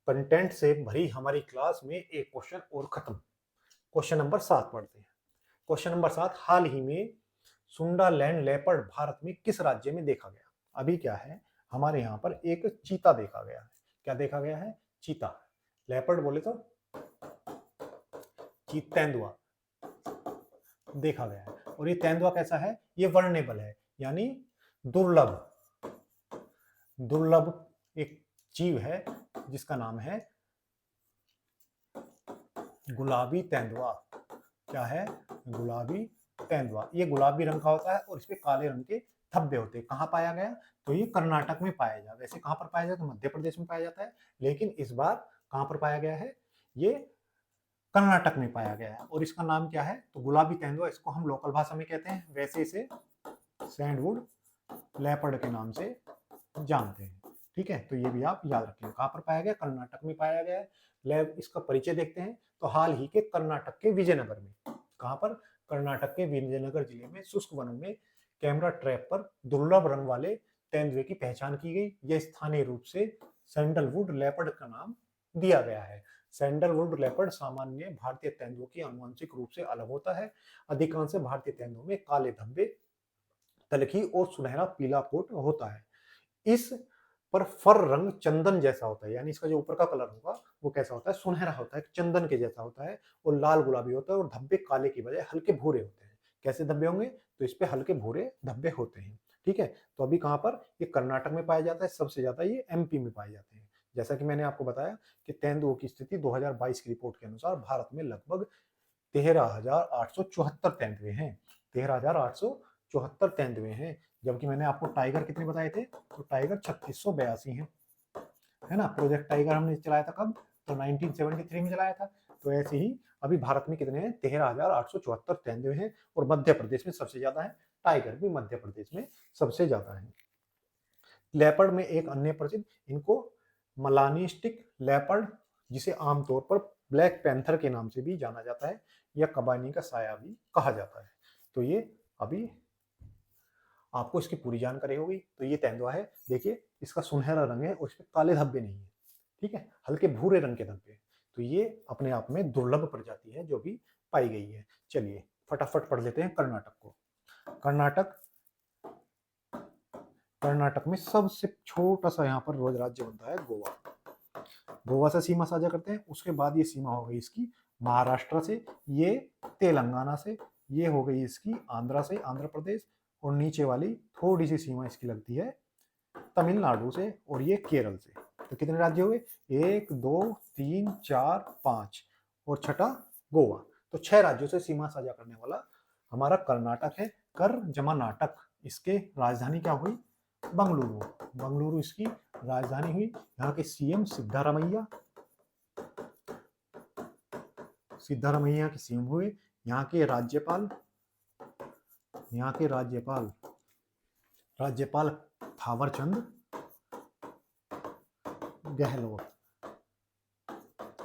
कंटेंट से भरी हमारी क्लास में एक क्वेश्चन और खत्म। क्वेश्चन नंबर 7 पढ़ते हैं। क्वेश्चन नंबर 7, हाल ही में सुंडालैंड लेपर्ड भारत में किस राज्य में देखा गया? अभी क्या है, हमारे यहाँ पर एक चीता देखा गया है। क्या देखा गया है? चीता। लेपर्ड बोले तो तेंदुआ देखा गया है। और ये तेंदुआ कैसा है? ये वर्नेबल है, यानी दुर्लभ एक जीव है जिसका नाम है गुलाबी तेंदुआ। क्या है? गुलाबी तेंदुआ। ये गुलाबी रंग का होता है और इसपे काले रंग के धब्बे होते हैं। कहाँ पाया गया? तो ये कर्नाटक में पाया जाता है। वैसे कहाँ पर पाया जाता है? मध्य प्रदेश में पाया जाता है, लेकिन इस बार कहाँ पर पाया गया है? ये कर्नाटक में पाया गया है और इसका नाम क्या है, तो गुलाबी तेंदुआ, इसको हम लोकल भाषा में कहते हैं, वैसे इसे सैंडवुड लेपर्ड के नाम से जानते हैं। ठीक है, तो ये भी आप याद रखिए। कहाँ पर पाया गया, कर्नाटक में पाया गया है। लैब इसका परिचय देखते हैं, तो हाल ही के कर्नाटक के विजयनगर में, कहाँ पर, कर्नाटक के विजयनगर जिले में शुष्क वनों में कैमरा ट्रैप पर दुर्लभ रंग वाले तेंदुए की पहचान की गई। यह स्थानीय रूप से सैंडलवुड लेपर्ड का नाम दिया गया है। सैंडलवुड लेपर्ड सामान्य भारतीय तेंदुओं की आनुवंशिक रूप से अलग होता है। अधिकांश भारतीय तेंदुओं में काले धब्बे, तलखी और सुनहरा पीला कोट होता है। इस पर फर रंग चंदन जैसा होता है, यानी इसका जो ऊपर का कलर होगा वो कैसा होता है, सुनहरा होता है, चंदन के जैसा होता है और लाल गुलाबी होता है और धब्बे काले की बजाय हल्के भूरे होते हैं। कैसे धब्बे होंगे, तो इस पे हल्के भूरे धब्बे होते हैं। ठीक है, तो अभी कहाँ पर, ये कर्नाटक में पाया जाता है, सबसे ज्यादा ये एमपी में पाए जाते हैं। जैसा कि मैंने आपको बताया कि तेंदुओं की स्थिति 2022 की रिपोर्ट के अनुसार भारत में लगभग 13,874 तेंदुए हैं। 13,874 तेंदुए हैं, जबकि मैंने आपको टाइगर कितने बताए थे, तो टाइगर 3682 हैं, है ना। प्रोजेक्ट टाइगर हमने चलाया था कब, तो 1973 में चलाया था। तो ऐसे ही अभी भारत में कितने हैं, 13,874 तेंदुए हैं और मध्य प्रदेश में सबसे ज्यादा है। टाइगर भी मध्य प्रदेश में सबसे ज्यादा है। लेपर्ड में एक अन्य प्रसिद्ध, इनको मलानिस्टिक लेपर्ड, जिसे आमतौर पर ब्लैक पैंथर के नाम से भी जाना जाता है, या कबानी का साया भी कहा जाता है। तो ये अभी आपको इसकी पूरी जानकारी होगी। तो ये तेंदुआ है, देखिए इसका सुनहरा रंग है और इसमें काले धब्बे नहीं है। ठीक है, हल्के भूरे रंग के धब्बे। तो ये अपने आप में दुर्लभ प्रजाति है जो भी पाई गई है। चलिए फटाफट पढ़ लेते हैं कर्नाटक को। कर्नाटक, कर्नाटक में सबसे छोटा सा यहाँ पर रोज राज्य बनता है गोवा। गोवा से सीमा साझा करते हैं। उसके बाद ये सीमा हो गई इसकी महाराष्ट्र से, ये तेलंगाना से, ये हो गई इसकी आंध्रा से, आंध्र प्रदेश, और नीचे वाली थोड़ी सी सीमा इसकी लगती है तमिलनाडु से, और ये केरल से। तो कितने राज्य हुए, 1 2 3 4 5 और छठा गोवा। तो 6 राज्यों से सीमा साझा करने वाला हमारा कर्नाटक है। कर जमा नाटक, इसके राजधानी क्या हुई, बंगलुरु। बंगलुरु इसकी राजधानी हुई। यहाँ के सीएम सिद्धारमैया, सिद्धारमैया के सीएम हुए। यहाँ के राज्यपाल, यहाँ के राज्यपाल, राज्यपाल थावरचंद गहलोत,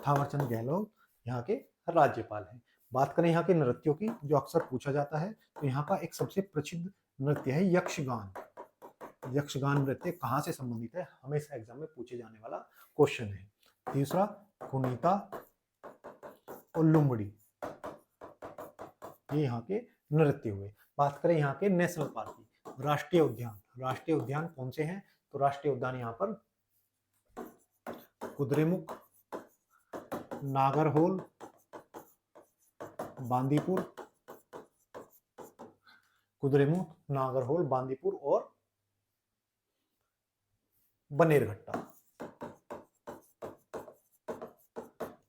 थावरचंद गहलोत यहाँ के राज्यपाल हैं। बात करें यहाँ के नृत्यों की, जो अक्सर पूछा जाता है, तो यहाँ का एक सबसे प्रसिद्ध नृत्य है यक्षगान। यक्षगान नृत्य कहाँ से संबंधित है, हमेशा एग्जाम में पूछे जाने वाला क्वेश्चन है। तीसरा कुनीता और लुम्बड़ी, ये यहाँ के नृत्य हुए। बात करें यहाँ के नेशनल पार्क की, राष्ट्रीय उद्यान, राष्ट्रीय उद्यान कौन से हैं, तो राष्ट्रीय उद्यान यहाँ पर कुद्रेमुख, नागरहोल, बांदीपुर, कुद्रेमुख, नागरहोल, बांदीपुर और बनेरघट्टा,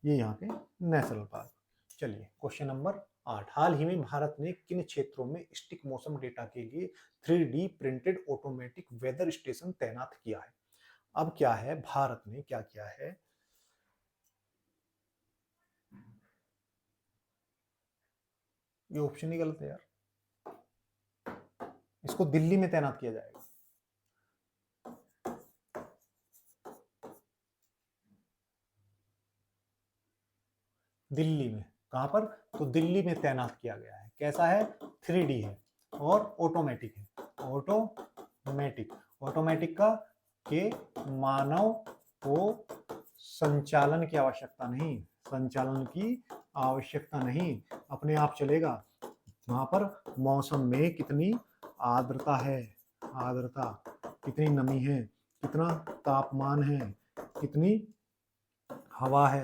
ये यहाँ के नेशनल पार्क। चलिए क्वेश्चन नंबर 8, हाल ही में भारत ने किन क्षेत्रों में स्टिक मौसम डेटा के लिए 3D printed automatic weather station तैनात किया है। अब क्या है, भारत ने क्या किया है, ये ऑप्शन ही गलत है यार, इसको दिल्ली में तैनात किया जाएगा। दिल्ली में, कहां पर, तो दिल्ली में तैनात किया गया है। कैसा है, 3D है और ऑटोमेटिक है। ऑटोमेटिक, ऑटोमेटिक का के मानव को संचालन की आवश्यकता नहीं, संचालन की आवश्यकता नहीं, अपने आप चलेगा। वहां पर मौसम में कितनी आर्द्रता है, आर्द्रता कितनी नमी है, कितना तापमान है, कितनी हवा है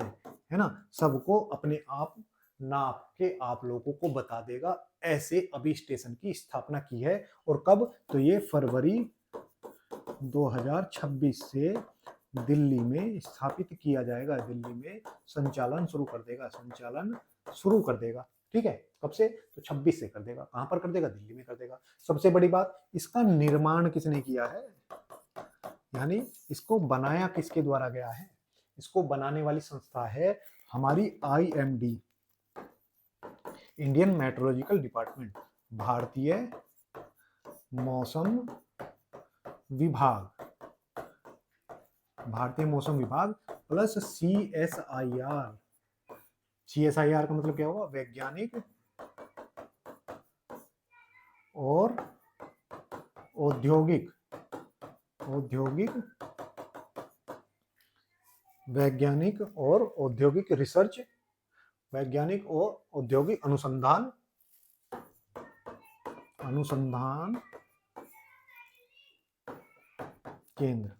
ना, सबको अपने आप नाप के आप लोगों को बता देगा। ऐसे अभी स्टेशन की स्थापना की है। और कब, तो ये फरवरी 2026 से दिल्ली में स्थापित किया जाएगा। दिल्ली में संचालन शुरू कर देगा, संचालन शुरू कर देगा। ठीक है, कब से, तो 26 से कर देगा। कहां पर कर देगा, दिल्ली में कर देगा। सबसे बड़ी बात, इसका निर्माण किसने किया है, यानी इसको बनाया किसके द्वारा गया है, इसको बनाने वाली संस्था है हमारी IMD, इंडियन मेट्रोलॉजिकल डिपार्टमेंट, भारतीय मौसम विभाग, भारतीय मौसम विभाग प्लस CSIR। CSIR का मतलब क्या होगा? वैज्ञानिक और औद्योगिक, वैज्ञानिक और औद्योगिक रिसर्च, वैज्ञानिक और औद्योगिक अनुसंधान केंद्र,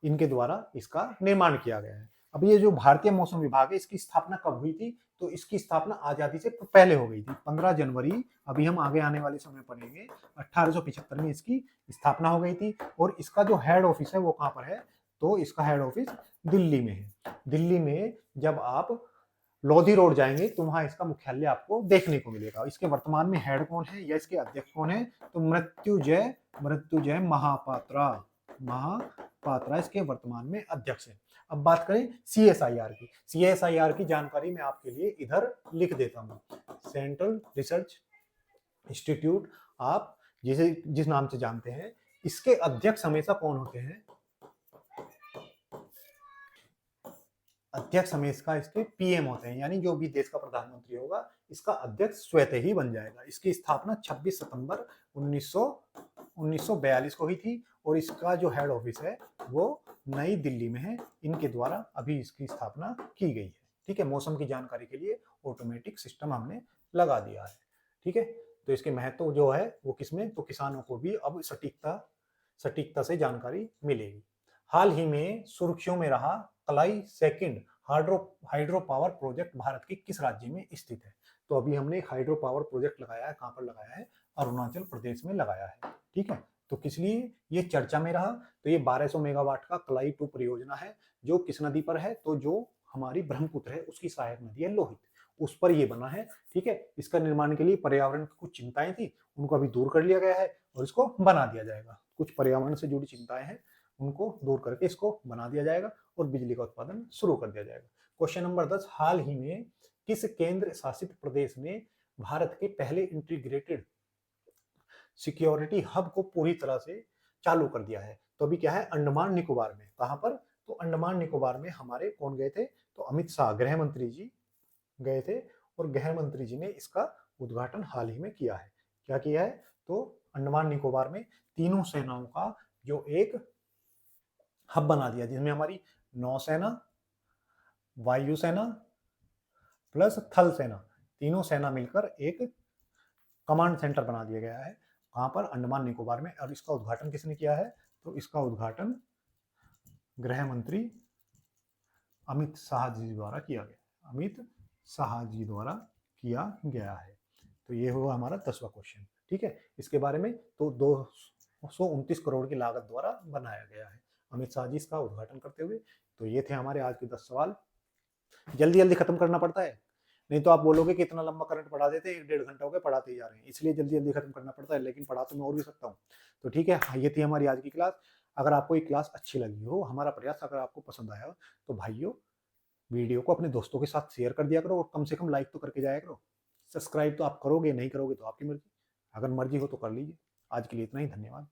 इनके द्वारा इसका निर्माण किया गया है। अब ये जो भारतीय मौसम विभाग है, इसकी स्थापना कब हुई थी? तो इसकी स्थापना आजादी से पहले हो गई थी, 15 जनवरी, अभी हम आगे आने वाले समय पढ़ेंगे, 1875 में इसकी स्थापना हो गई थी। और इसका जो हेड ऑफिस है वो कहाँ पर है? तो इसका हेड ऑफिस दिल्ली में है। दिल्ली में जब आप लोधी रोड जाएंगे तो वहां इसका मुख्यालय आपको देखने को मिलेगा। इसके वर्तमान में हेड कौन है या इसके अध्यक्ष कौन है? तो मृत्युंजय महापात्रा इसके वर्तमान में अध्यक्ष है। अब बात करें CSIR की। CSIR की जानकारी मैं आपके लिए इधर लिख देता हूँ। सेंट्रल रिसर्च इंस्टीट्यूट, आप जिस नाम से जानते हैं, इसके अध्यक्ष हमेशा कौन होते हैं? अध्यक्ष हमेशा इसके PM होते हैं, यानी जो भी देश का प्रधानमंत्री होगा इसका अध्यक्ष स्वतः ही बन जाएगा। इसकी स्थापना 26 सितंबर 1942 को हुई थी और इसका जो हेड ऑफिस है वो नई दिल्ली में है। इनके द्वारा अभी इसकी स्थापना की गई है। ठीक है, मौसम की जानकारी के लिए ऑटोमेटिक सिस्टम हमने लगा दिया है। ठीक है, तो इसके महत्व जो है वो किसमें? तो किसानों को भी अब सटीकता से जानकारी मिलेगी। हाल ही में सुर्खियों में रहा कलाई second hydro power project Bharat के किस राज्य में स्थित है? तो अभी हमने हाइड्रो पावर प्रोजेक्ट लगाया है, कहां पर लगाया है? अरुणाचल प्रदेश में लगाया है। ठीक है, तो किस लिए ये चर्चा में रहा? तो ये 1200 मेगावाट का कलाई 2 परियोजना है, जो किस नदी पर है? तो जो हमारी ब्रह्मपुत्र है उसकी सहायक नदी है लोहित, उस पर ये बना है। ठीक है, इसका निर्माण के लिए पर्यावरण की कुछ चिंताएं थी, उनको अभी दूर कर लिया गया है और इसको बना दिया जाएगा। कुछ पर्यावरण से जुड़ी चिंताएं हैं, उनको दूर करके इसको बना दिया जाएगा और बिजली का उत्पादन शुरू कर दिया जाएगा। क्वेश्चन नंबर 10, हाल ही में किस केंद्र शासित प्रदेश ने भारत के पहले इंटीग्रेटेड सिक्योरिटी हब को पूरी तरह से चालू कर दिया है? तो अभी क्या है? अंडमान निकोबार में। कहां पर? तो अंडमान निकोबार में हमारे कौन गए थे? तो अमित शाह गृह मंत्री जी गए थे और गृह मंत्री जी ने इसका उद्घाटन हाल ही में किया है। क्या किया है? तो अंडमान निकोबार में तीनों सेनाओं का जो एक हब बना दिया, जिसमें हमारी नौसेना, वायुसेना प्लस थल सेना, तीनों सेना मिलकर एक कमांड सेंटर बना दिया गया है। कहां पर? अंडमान निकोबार में। और इसका उद्घाटन किसने किया है? तो इसका उद्घाटन गृह मंत्री अमित शाह जी द्वारा किया गया, अमित शाह जी द्वारा किया गया है। तो ये हुआ हमारा 10वां क्वेश्चन। ठीक है, इसके बारे में तो 229 करोड़ की लागत द्वारा बनाया गया है अमित शाह जी इसका उद्घाटन करते हुए। तो ये थे हमारे आज के 10 सवाल। जल्दी जल्दी खत्म करना पड़ता है, नहीं तो आप बोलोगे कि इतना लंबा करंट पढ़ा देते हैं, 1-1.5 घंटा हो गया पढ़ाते ही जा रहे हैं, इसलिए जल्दी जल्दी खत्म करना पड़ता है। लेकिन पढ़ा तो मैं और भी सकता हूँ। तो ठीक है, ये थी हमारी आज की क्लास। अगर आपको ये क्लास अच्छी लगी हो, हमारा प्रयास अगर आपको पसंद आया हो, तो भाइयों वीडियो को अपने दोस्तों के साथ शेयर कर दिया करो और कम से कम लाइक तो करके जाया करो। सब्सक्राइब तो आप करोगे, नहीं करोगे तो आपकी मर्जी, अगर मर्जी हो तो कर लीजिए। आज के लिए इतना ही, धन्यवाद।